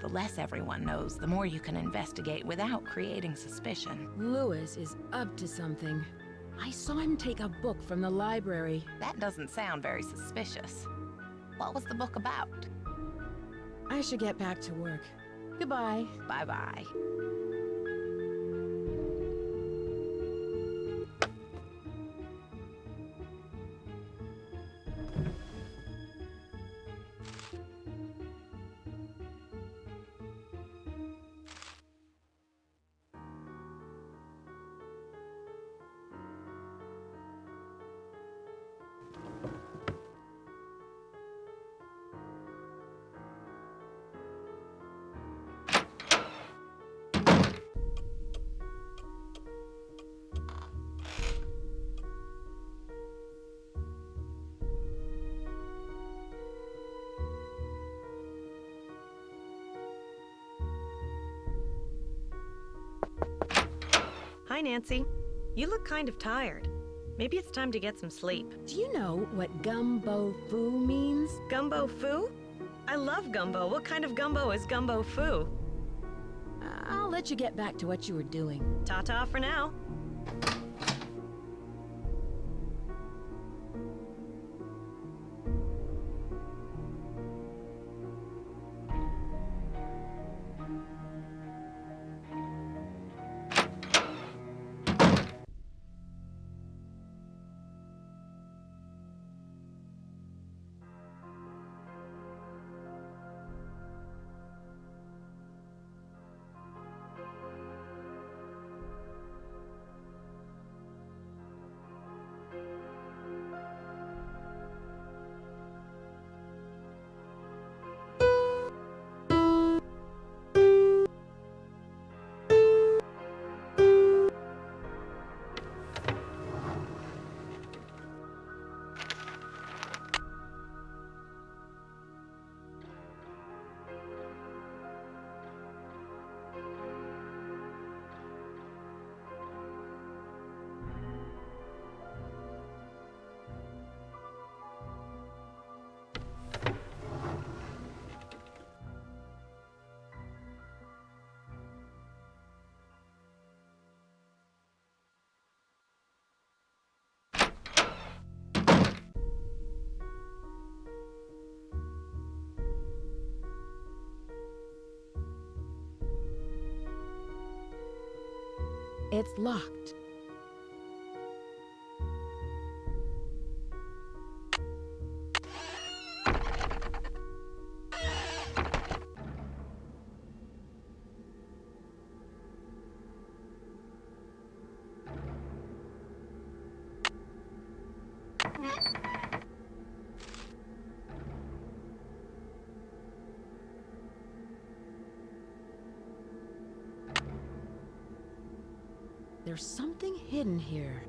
The less everyone knows, the more you can investigate without creating suspicion. Louis is up to something. I saw him take a book from the library. That doesn't sound very suspicious. What was the book about? I should get back to work. Goodbye. Bye-bye. Hi, Nancy. You look kind of tired. Maybe it's time to get some sleep. Do you know what gumbo foo means? Gumbo foo? I love gumbo. What kind of gumbo is gumbo foo? I'll let you get back to what you were doing. Ta-ta for now. It's locked. There's something hidden here.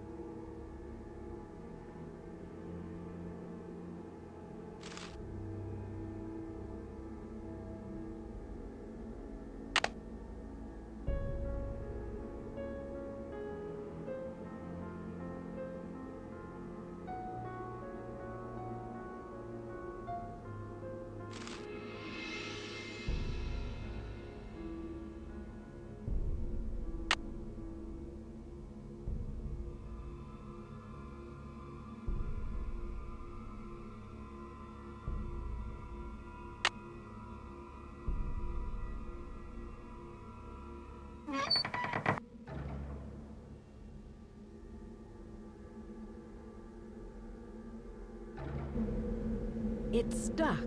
It's stuck.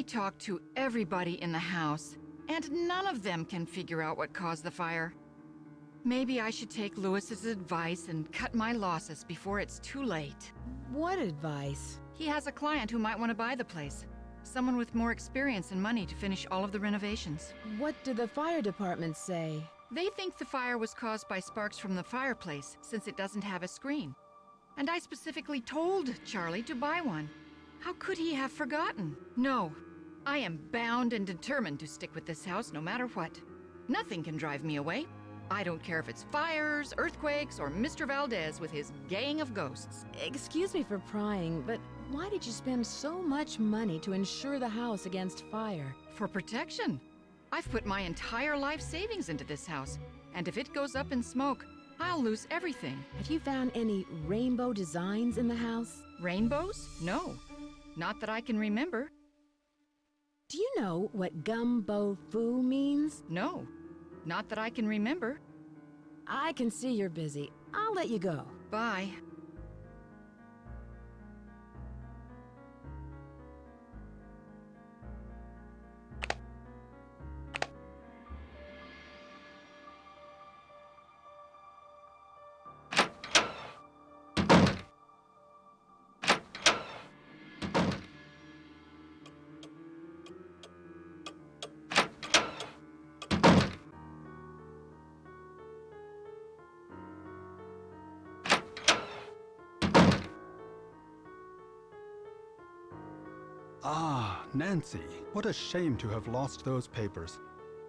talked to everybody in the house, and none of them can figure out what caused the fire. Maybe I should take Lewis's advice and cut my losses before it's too late. What advice? He has a client who might want to buy the place. Someone with more experience and money to finish all of the renovations. What do the fire department say? They think the fire was caused by sparks from the fireplace, since it doesn't have a screen. And I specifically told Charlie to buy one. How could he have forgotten? No, I am bound and determined to stick with this house no matter what. Nothing can drive me away. I don't care if it's fires, earthquakes, or Mr. Valdez with his gang of ghosts. Excuse me for prying, but why did you spend so much money to insure the house against fire? For protection. I've put my entire life savings into this house, and if it goes up in smoke, I'll lose everything. Have you found any rainbow designs in the house? Rainbows? No. Not that I can remember. Do you know what gumbo foo means? No. Not that I can remember. I can see you're busy. I'll let you go. Bye. Ah, Nancy, what a shame to have lost those papers.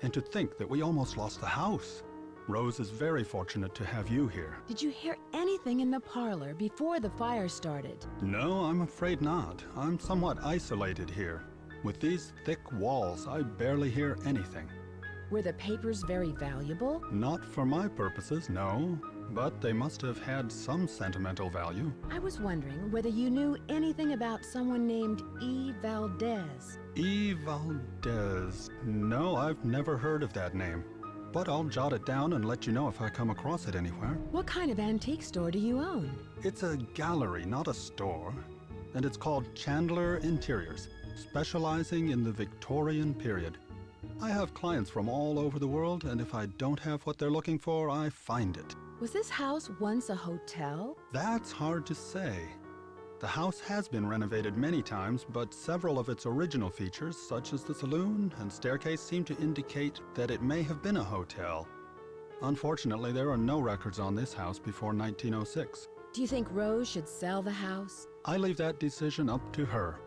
And to think that we almost lost the house. Rose is very fortunate to have you here. Did you hear anything in the parlor before the fire started? No, I'm afraid not. I'm somewhat isolated here. With these thick walls, I barely hear anything. Were the papers very valuable? Not for my purposes, no. But they must have had some sentimental value. I was wondering whether you knew anything about someone named E. Valdez. E. Valdez. No, I've never heard of that name. But I'll jot it down and let you know if I come across it anywhere. What kind of antique store do you own? It's a gallery, not a store. And it's called Chandler Interiors, specializing in the Victorian period. I have clients from all over the world, and if I don't have what they're looking for, I find it. Was this house once a hotel? That's hard to say. The house has been renovated many times, but several of its original features, such as the saloon and staircase, seem to indicate that it may have been a hotel. Unfortunately, there are no records on this house before 1906. Do you think Rose should sell the house? I leave that decision up to her.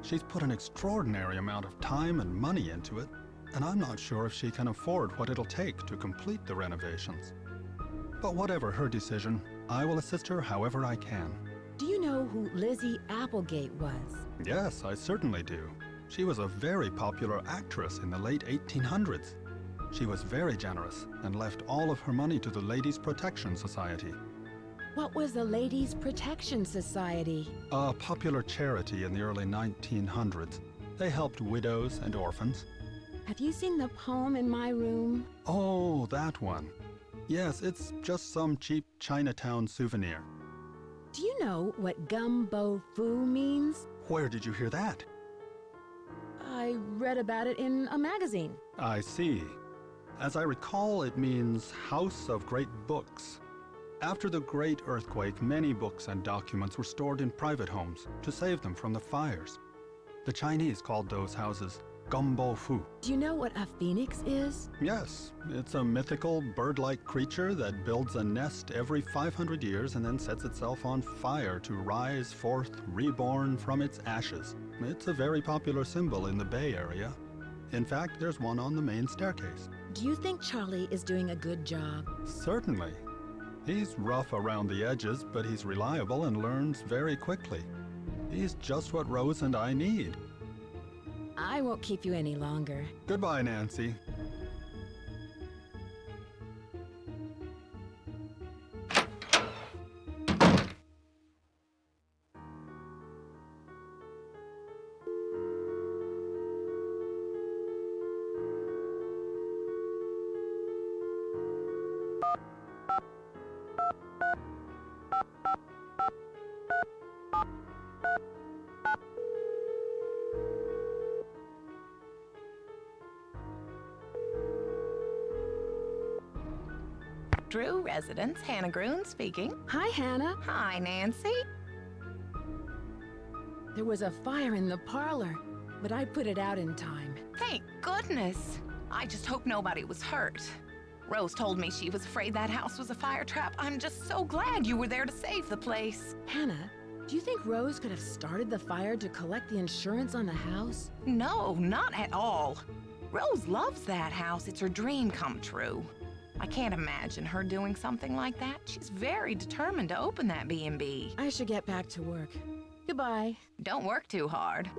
She's put an extraordinary amount of time and money into it, and I'm not sure if she can afford what it'll take to complete the renovations. But whatever her decision, I will assist her however I can. Do you know who Lizzie Applegate was? Yes, I certainly do. She was a very popular actress in the late 1800s. She was very generous and left all of her money to the Ladies' Protection Society. What was the Ladies' Protection Society? A popular charity in the early 1900s. They helped widows and orphans. Have you seen the poem in my room? Oh, that one. Yes, it's just some cheap Chinatown souvenir. Do you know what gumbo foo means? Where did you hear that? I read about it in a magazine. I see. As I recall, it means House of Great Books. After the Great Earthquake, many books and documents were stored in private homes to save them from the fires. The Chinese called those houses gumbo fu. Do you know what a phoenix is? Yes, it's a mythical bird-like creature that builds a nest every 500 years and then sets itself on fire to rise forth reborn from its ashes. It's a very popular symbol in the Bay Area. In fact, there's one on the main staircase. Do you think Charlie is doing a good job? Certainly. He's rough around the edges, but he's reliable and learns very quickly. He's just what Rose and I need. I won't keep you any longer. Goodbye, Nancy. Drew residence. Hannah Groon speaking. Hi, Hannah. Hi, Nancy. There was a fire in the parlor, but I put it out in time. Thank goodness. I just hope nobody was hurt. Rose told me she was afraid that house was a fire trap. I'm just so glad you were there to save the place. Hannah, do you think Rose could have started the fire to collect the insurance on the house? No, not at all. Rose loves that house. It's her dream come true. I can't imagine her doing something like that. She's very determined to open that B&B. I should get back to work. Goodbye. Don't work too hard.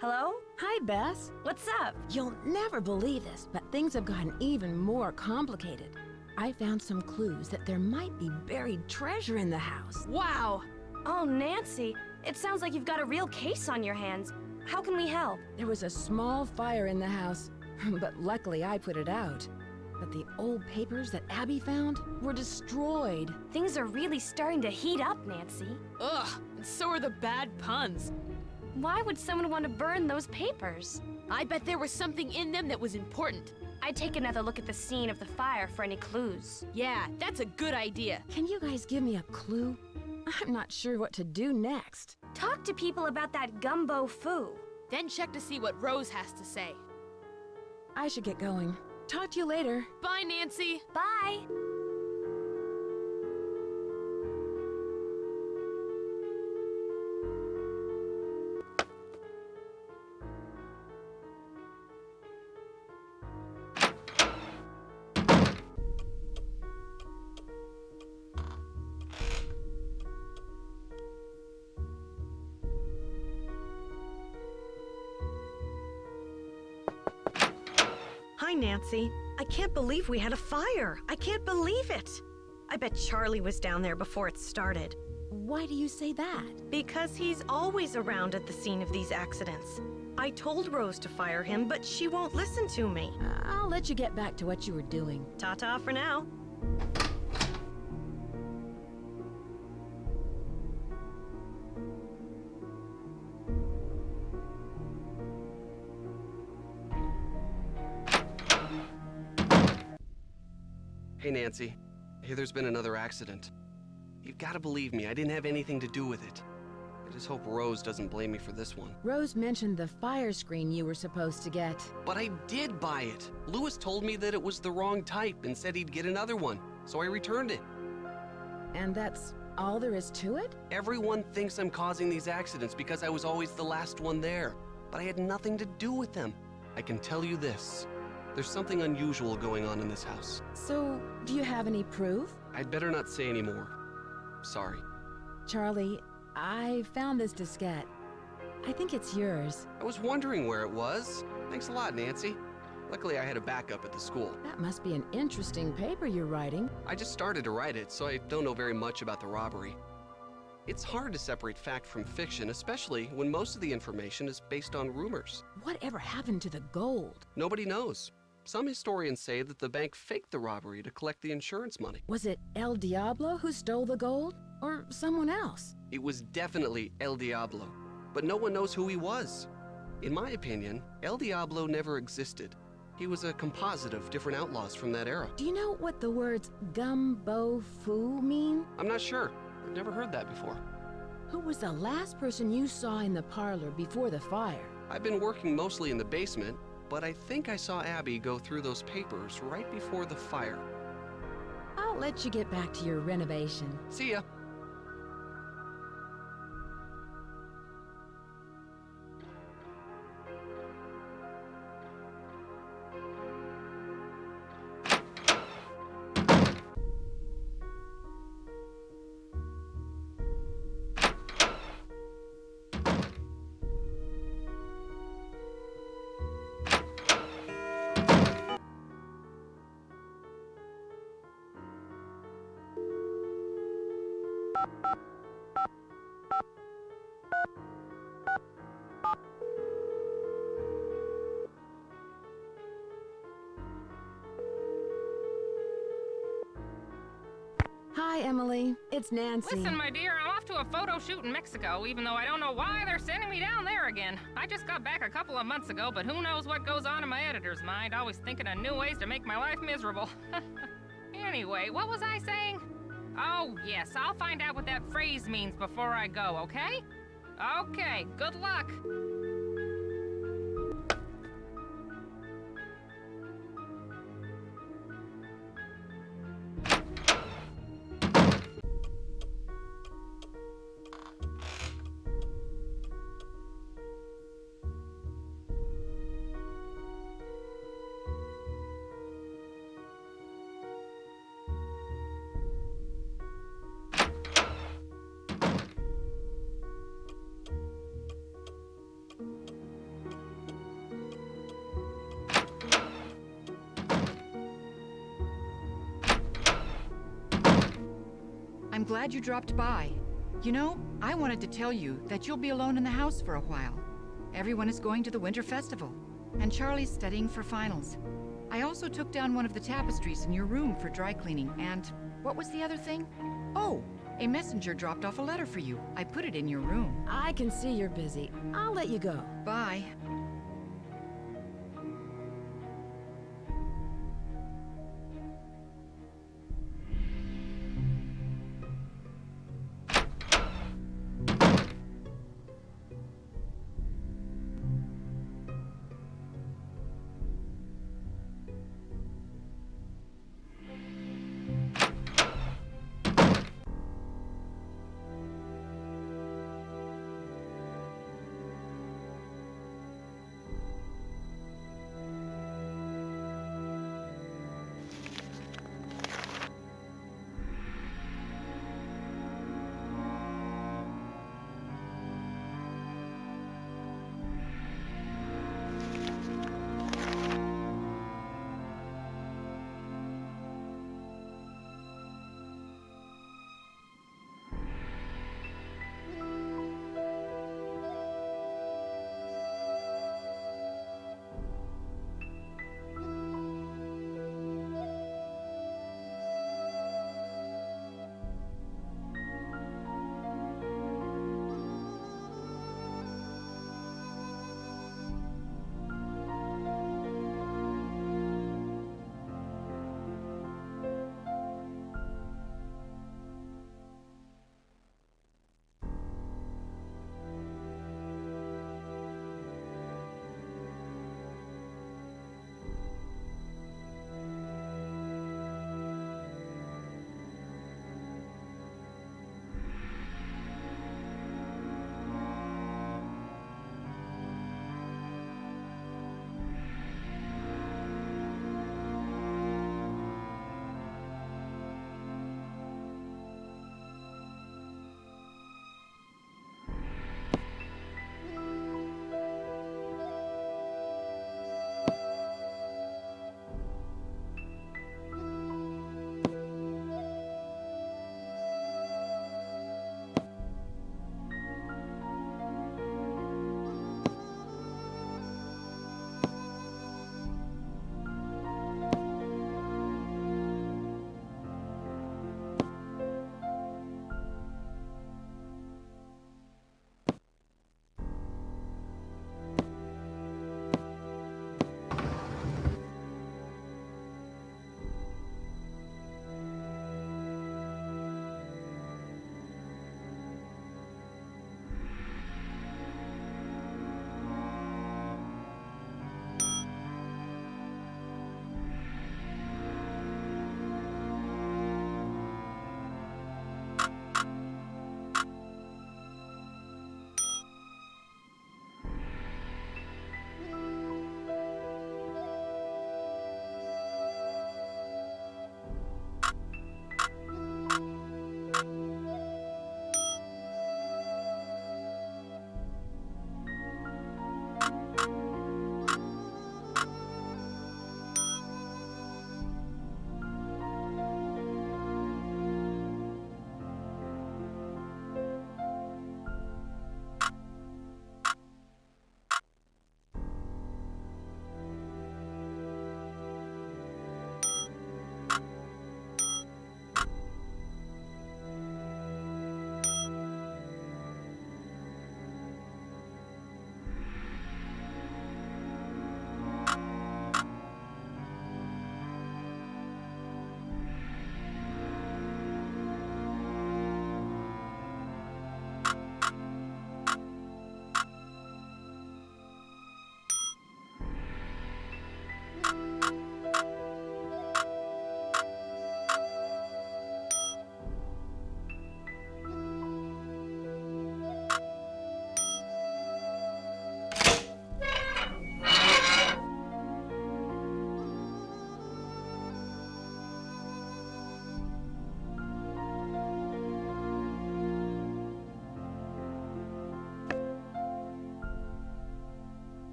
Hello? Hi, Bess. What's up? You'll never believe this, but things have gotten even more complicated. I found some clues that there might be buried treasure in the house. Wow! Oh, Nancy, it sounds like you've got a real case on your hands. How can we help? There was a small fire in the house, but luckily I put it out. But the old papers that Abby found were destroyed. Things are really starting to heat up, Nancy. Ugh, and so are the bad puns. Why would someone want to burn those papers? I bet there was something in them that was important. I'd take another look at the scene of the fire for any clues. Yeah, that's a good idea. Can you guys give me a clue? I'm not sure what to do next. Talk to people about that gumbo foo. Then check to see what Rose has to say. I should get going. Talk to you later. Bye, Nancy. Bye! Hi, Nancy. I can't believe we had a fire. I can't believe it. I bet Charlie was down there before it started. Why do you say that? Because he's always around at the scene of these accidents. I told Rose to fire him, but she won't listen to me. I'll let you get back to what you were doing. Ta-ta for now. Hey, Nancy. I hear there's been another accident. You've got to believe me, I didn't have anything to do with it. I just hope Rose doesn't blame me for this one. Rose mentioned the fire screen you were supposed to get. But I did buy it. Lewis told me that it was the wrong type and said he'd get another one, so I returned it. And that's all there is to it? Everyone thinks I'm causing these accidents because I was always the last one there, but I had nothing to do with them. I can tell you this. There's something unusual going on in this house. So, do you have any proof? I'd better not say any more. Sorry. Charlie, I found this diskette. I think it's yours. I was wondering where it was. Thanks a lot, Nancy. Luckily, I had a backup at the school. That must be an interesting paper you're writing. I just started to write it, so I don't know very much about the robbery. It's hard to separate fact from fiction, especially when most of the information is based on rumors. Whatever happened to the gold? Nobody knows. Some historians say that the bank faked the robbery to collect the insurance money. Was it El Diablo who stole the gold? Or someone else? It was definitely El Diablo, but no one knows who he was. In my opinion, El Diablo never existed. He was a composite of different outlaws from that era. Do you know what the words gumbo foo mean? I'm not sure. I've never heard that before. Who was the last person you saw in the parlor before the fire? I've been working mostly in the basement, but I think I saw Abby go through those papers right before the fire. I'll let you get back to your renovation. See ya. Hi, Emily. It's Nancy. Listen, my dear, I'm off to a photo shoot in Mexico, even though I don't know why they're sending me down there again. I just got back a couple of months ago, but who knows what goes on in my editor's mind, always thinking of new ways to make my life miserable. Anyway, what was I saying? Oh, yes, I'll find out what that phrase means before I go, okay? Okay, good luck. I'm glad you dropped by. You know, I wanted to tell you that you'll be alone in the house for a while. Everyone is going to the Winter Festival, and Charlie's studying for finals. I also took down one of the tapestries in your room for dry cleaning, and what was the other thing? Oh, a messenger dropped off a letter for you. I put it in your room. I can see you're busy. I'll let you go. Bye.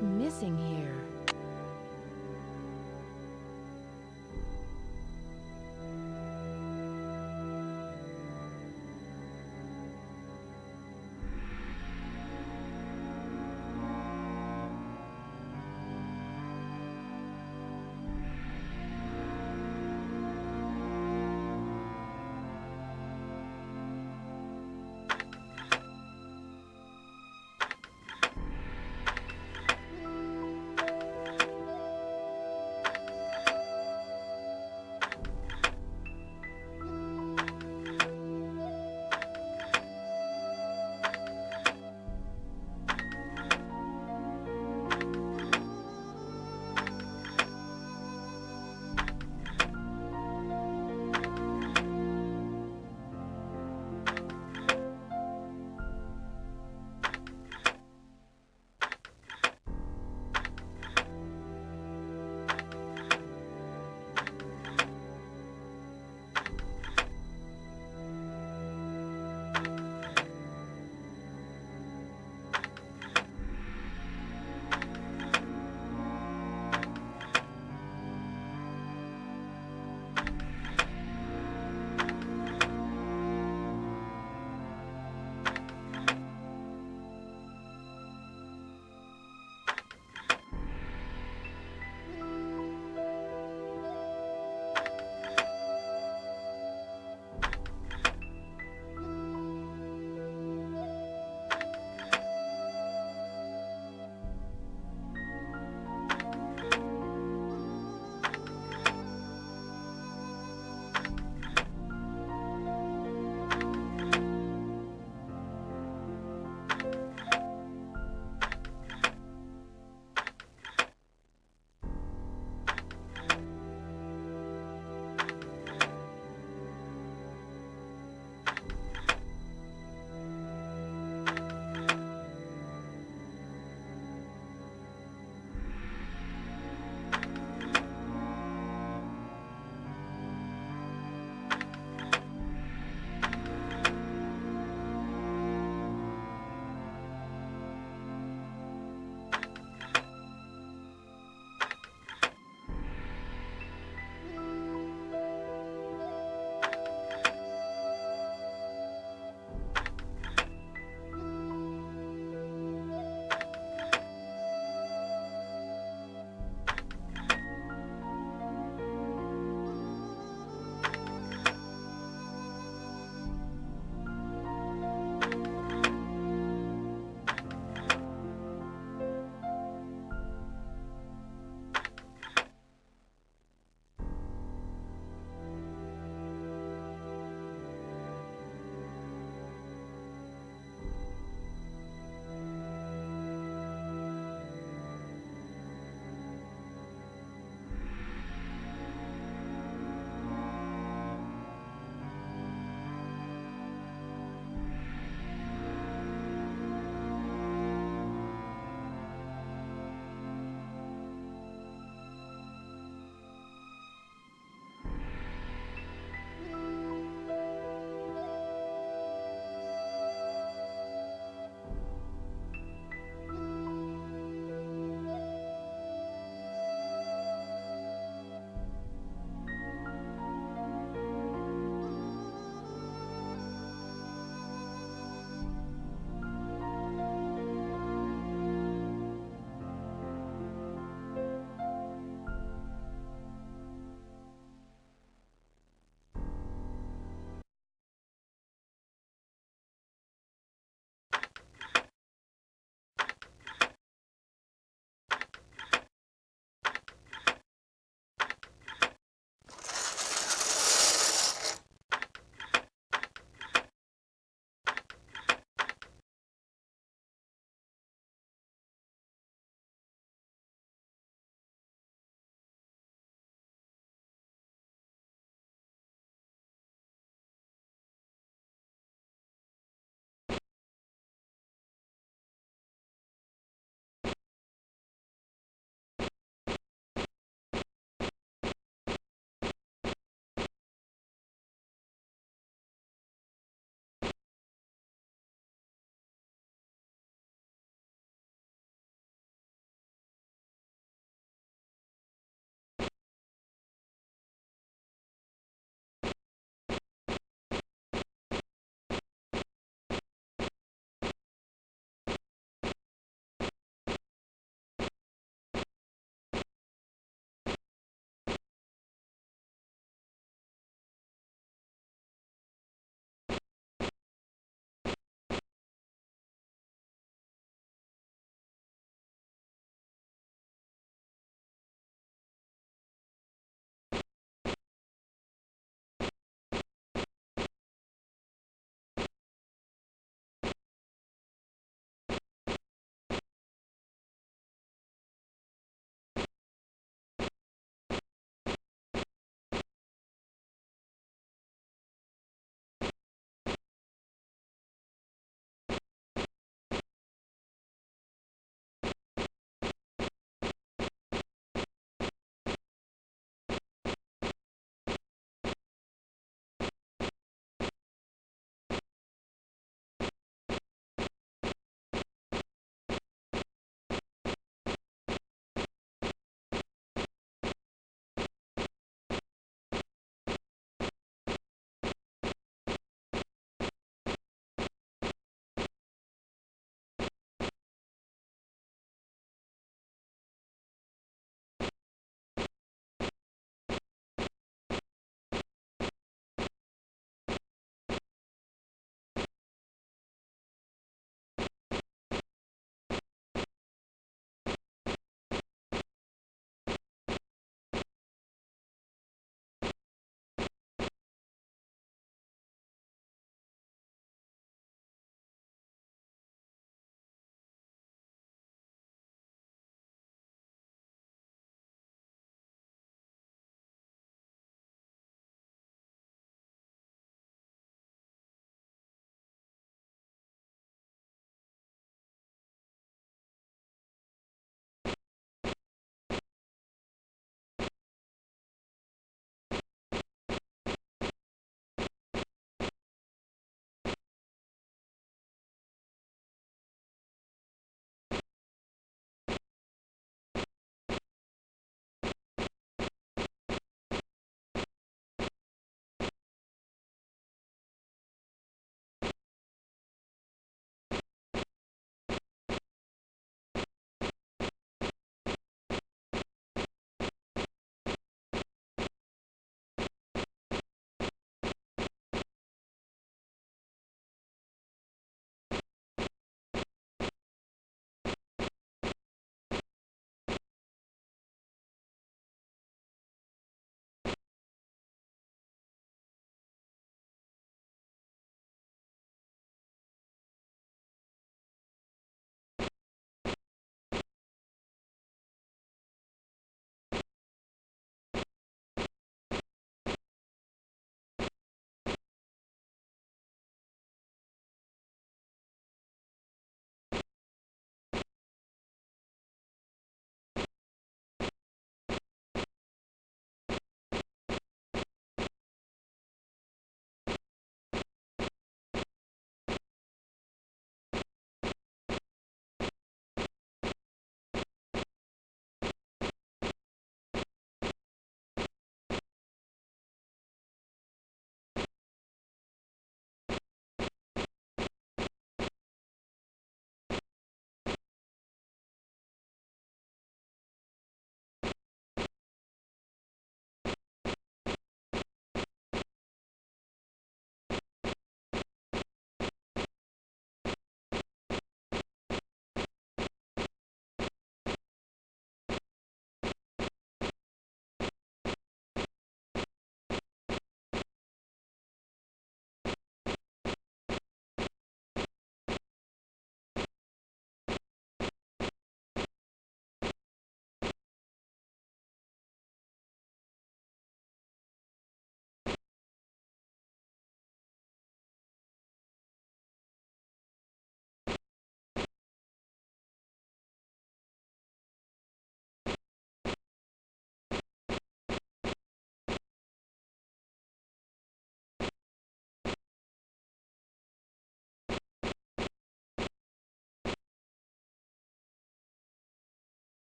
is missing here?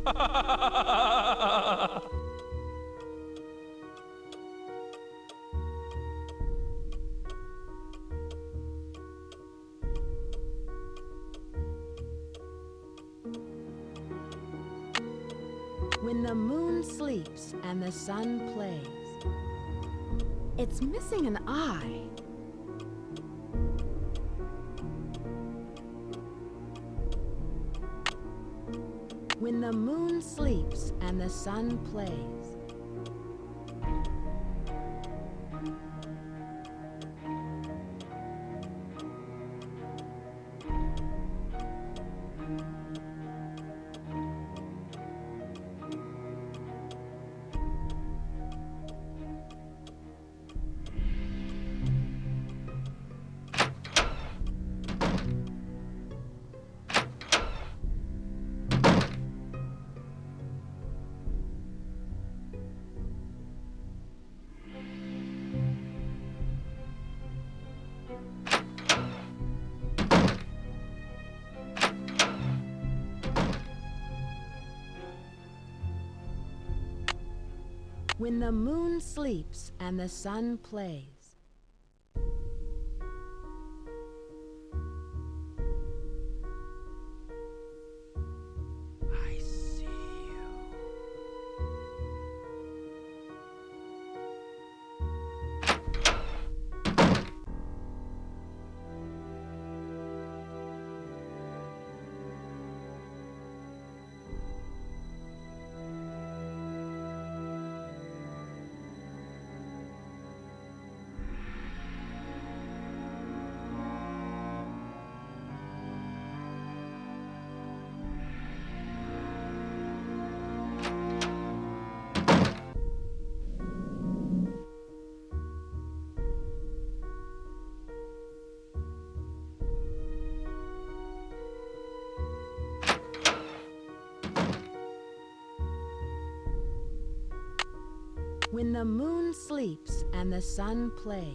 When the moon sleeps and the sun plays. It's missing an eye. When the moon sleeps and the sun plays. When the moon sleeps and the sun plays. I see you. When the moon sleeps and the sun plays.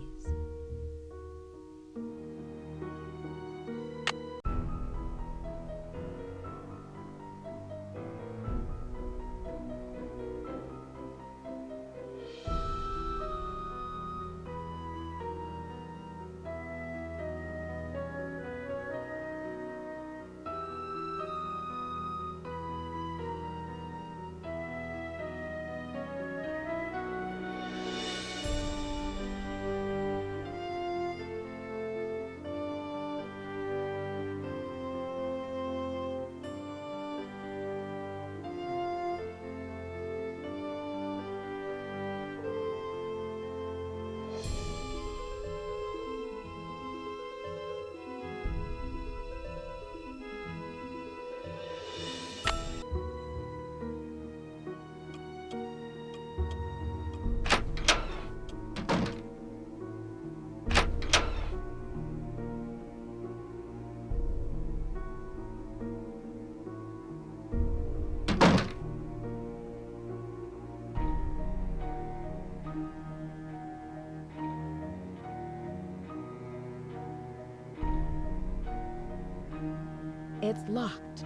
It's locked.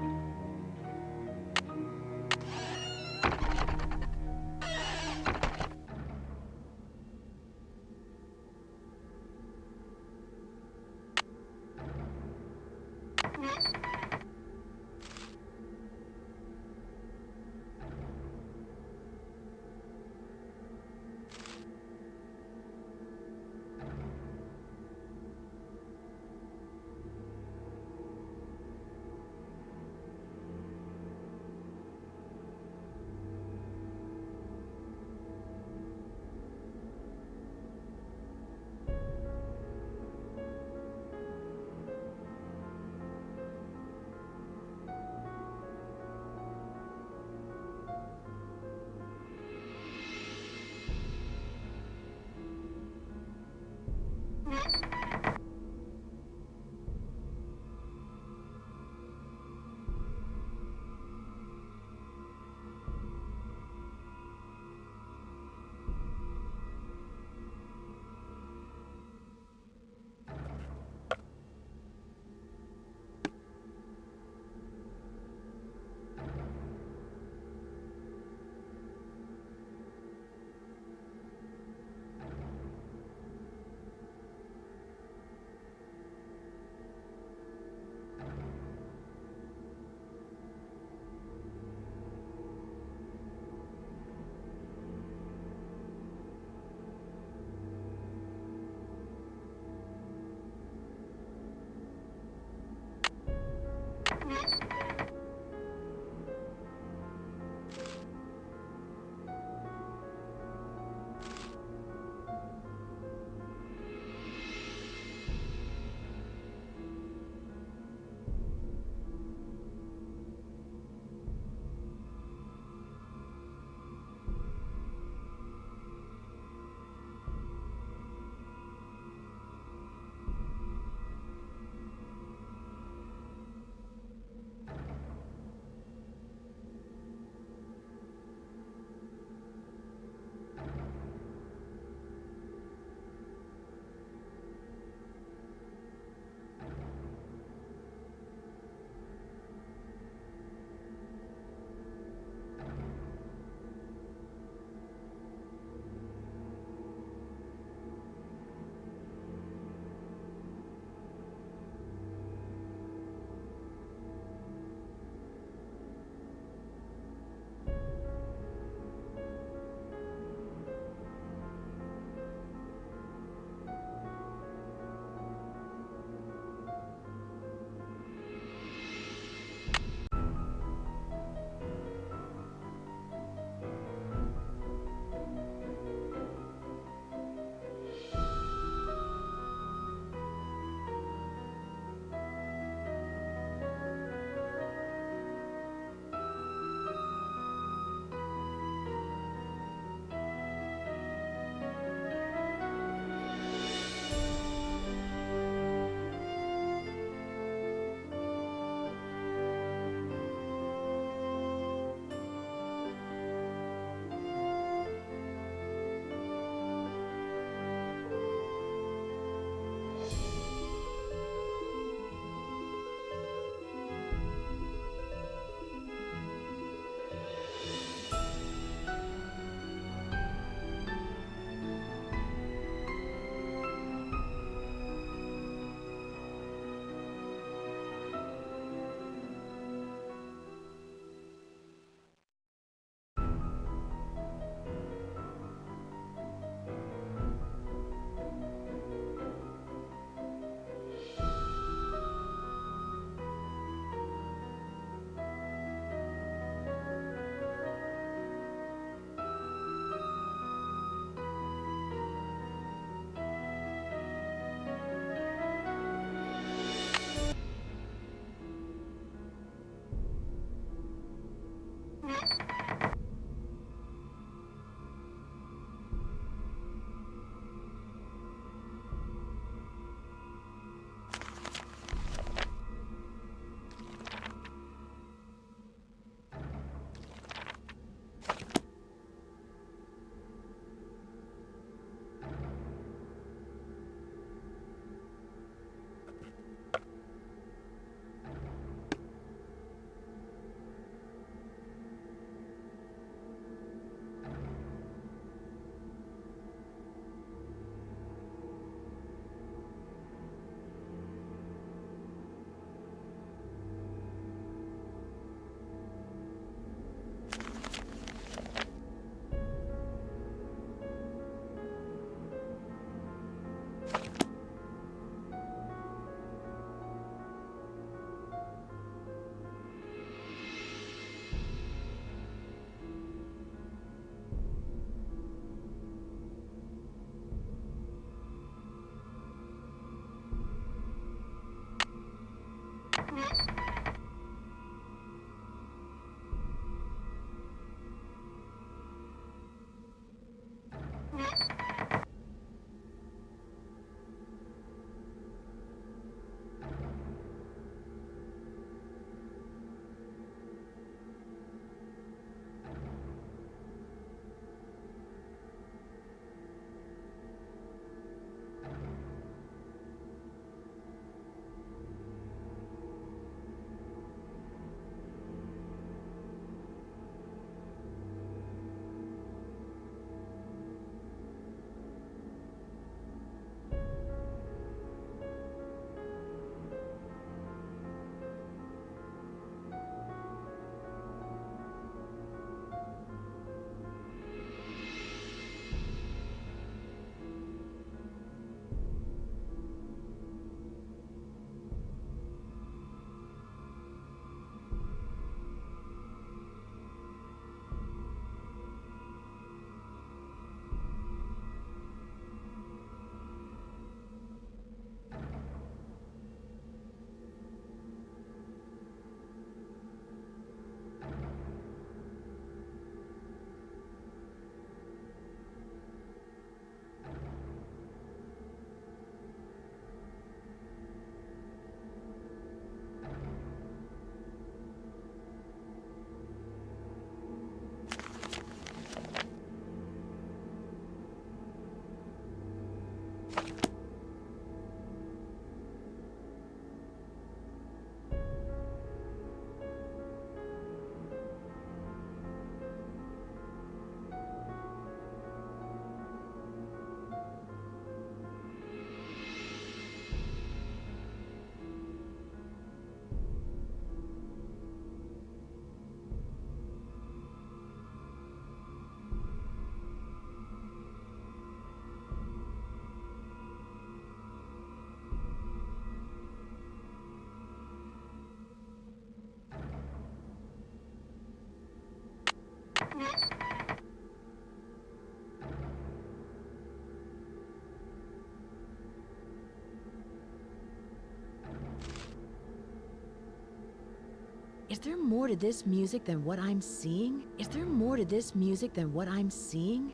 Is there more to this music than what I'm seeing? Is there more to this music than what I'm seeing?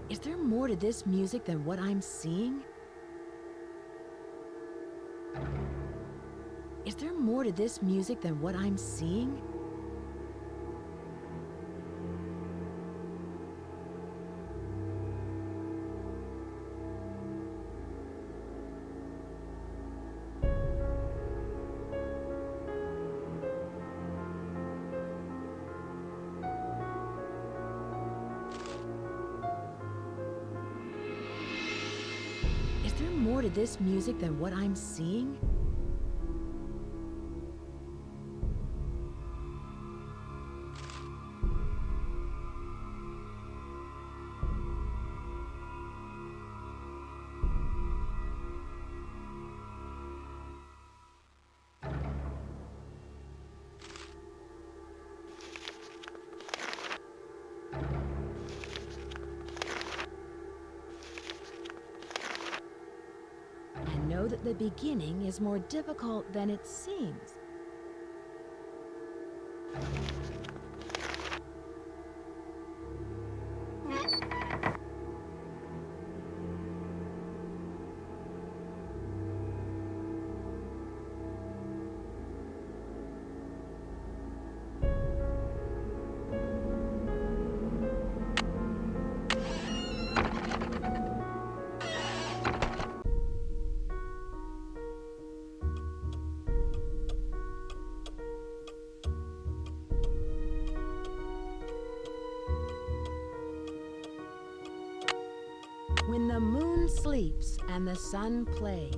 Is there more to this music than what I'm seeing? Is there more to this music than what I'm seeing? Is there more to this music than what I'm seeing? And know that the beginning is more difficult than it seems. When the moon sleeps and the sun plays.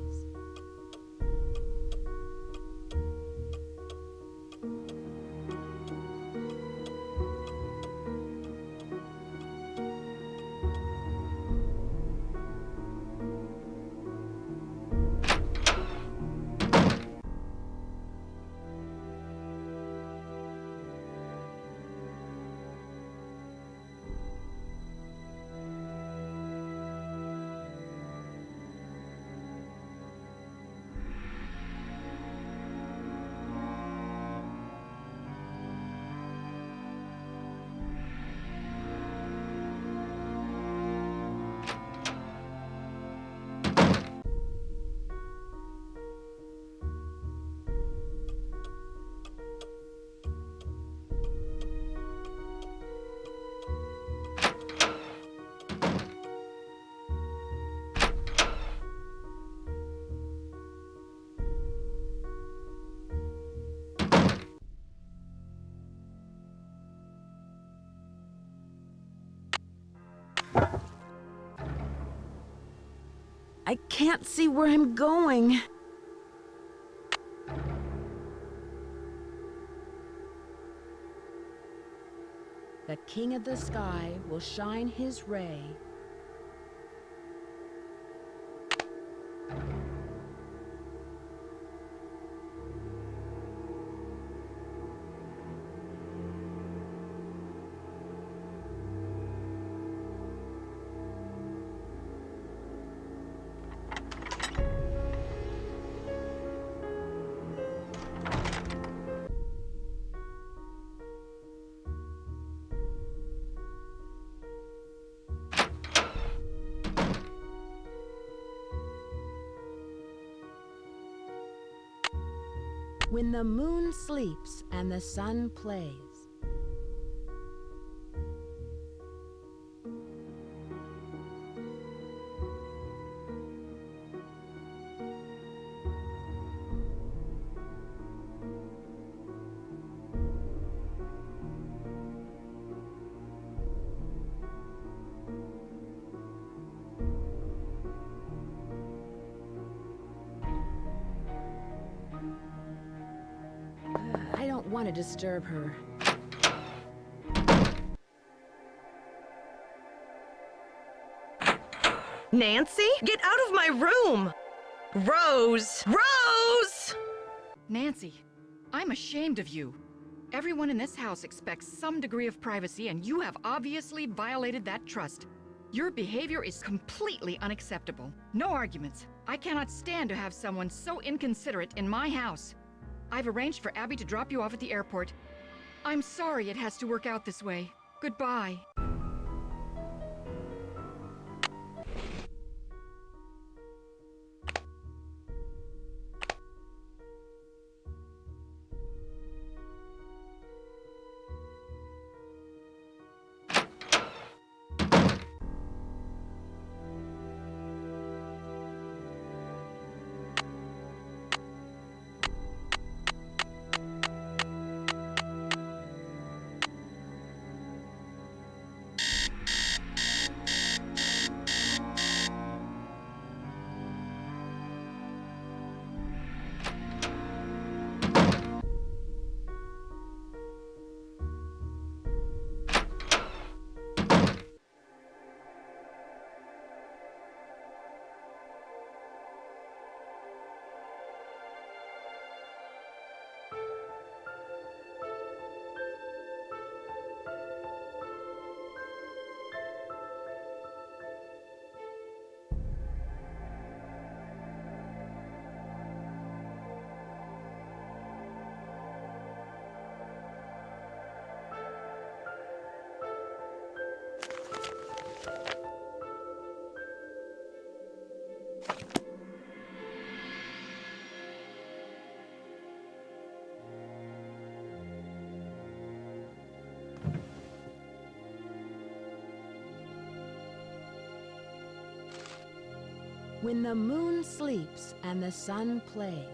I can't see where I'm going. The king of the sky will shine his ray. When the moon sleeps and the sun plays. want to disturb her. Nancy? Get out of my room! Rose! Rose! Nancy, I'm ashamed of you. Everyone in this house expects some degree of privacy, and you have obviously violated that trust. Your behavior is completely unacceptable. No arguments. I cannot stand to have someone so inconsiderate in my house. I've arranged for Abby to drop you off at the airport. I'm sorry it has to work out this way. Goodbye. When the moon sleeps and the sun plays.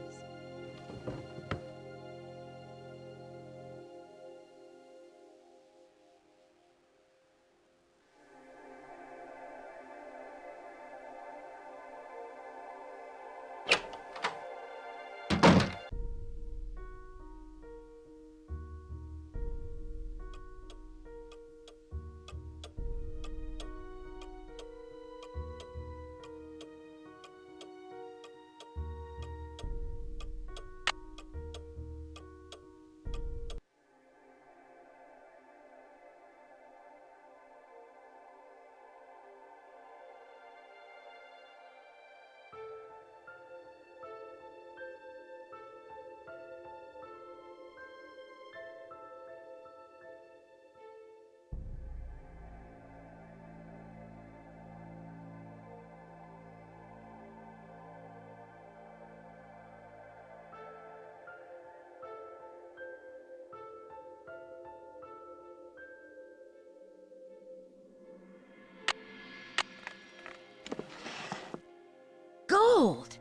Gold!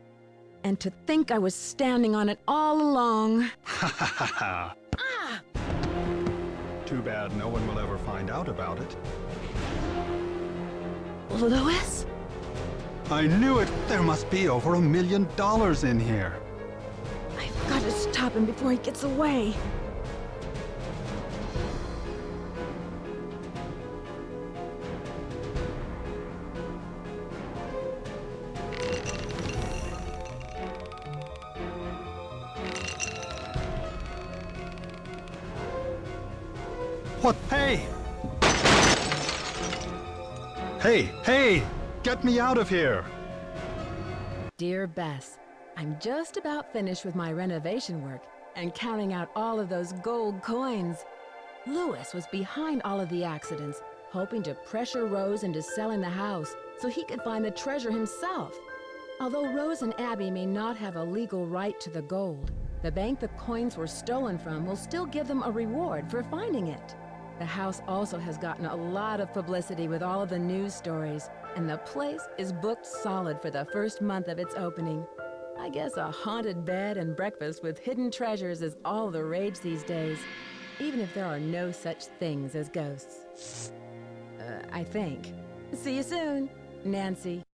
And to think I was standing on it all along. Ha ha ha ha! Ah! Too bad no one will ever find out about it. Louis? I knew it! There must be over $1 million in here. I've got to stop him before he gets away. What? Hey! Hey! Hey! Get me out of here! Dear Bess, I'm just about finished with my renovation work and counting out all of those gold coins. Louis was behind all of the accidents, hoping to pressure Rose into selling the house so he could find the treasure himself. Although Rose and Abby may not have a legal right to the gold, the bank the coins were stolen from will still give them a reward for finding it. The house also has gotten a lot of publicity with all of the news stories, and the place is booked solid for the first month of its opening. I guess a haunted bed and breakfast with hidden treasures is all the rage these days, even if there are no such things as ghosts. I think. See you soon, Nancy.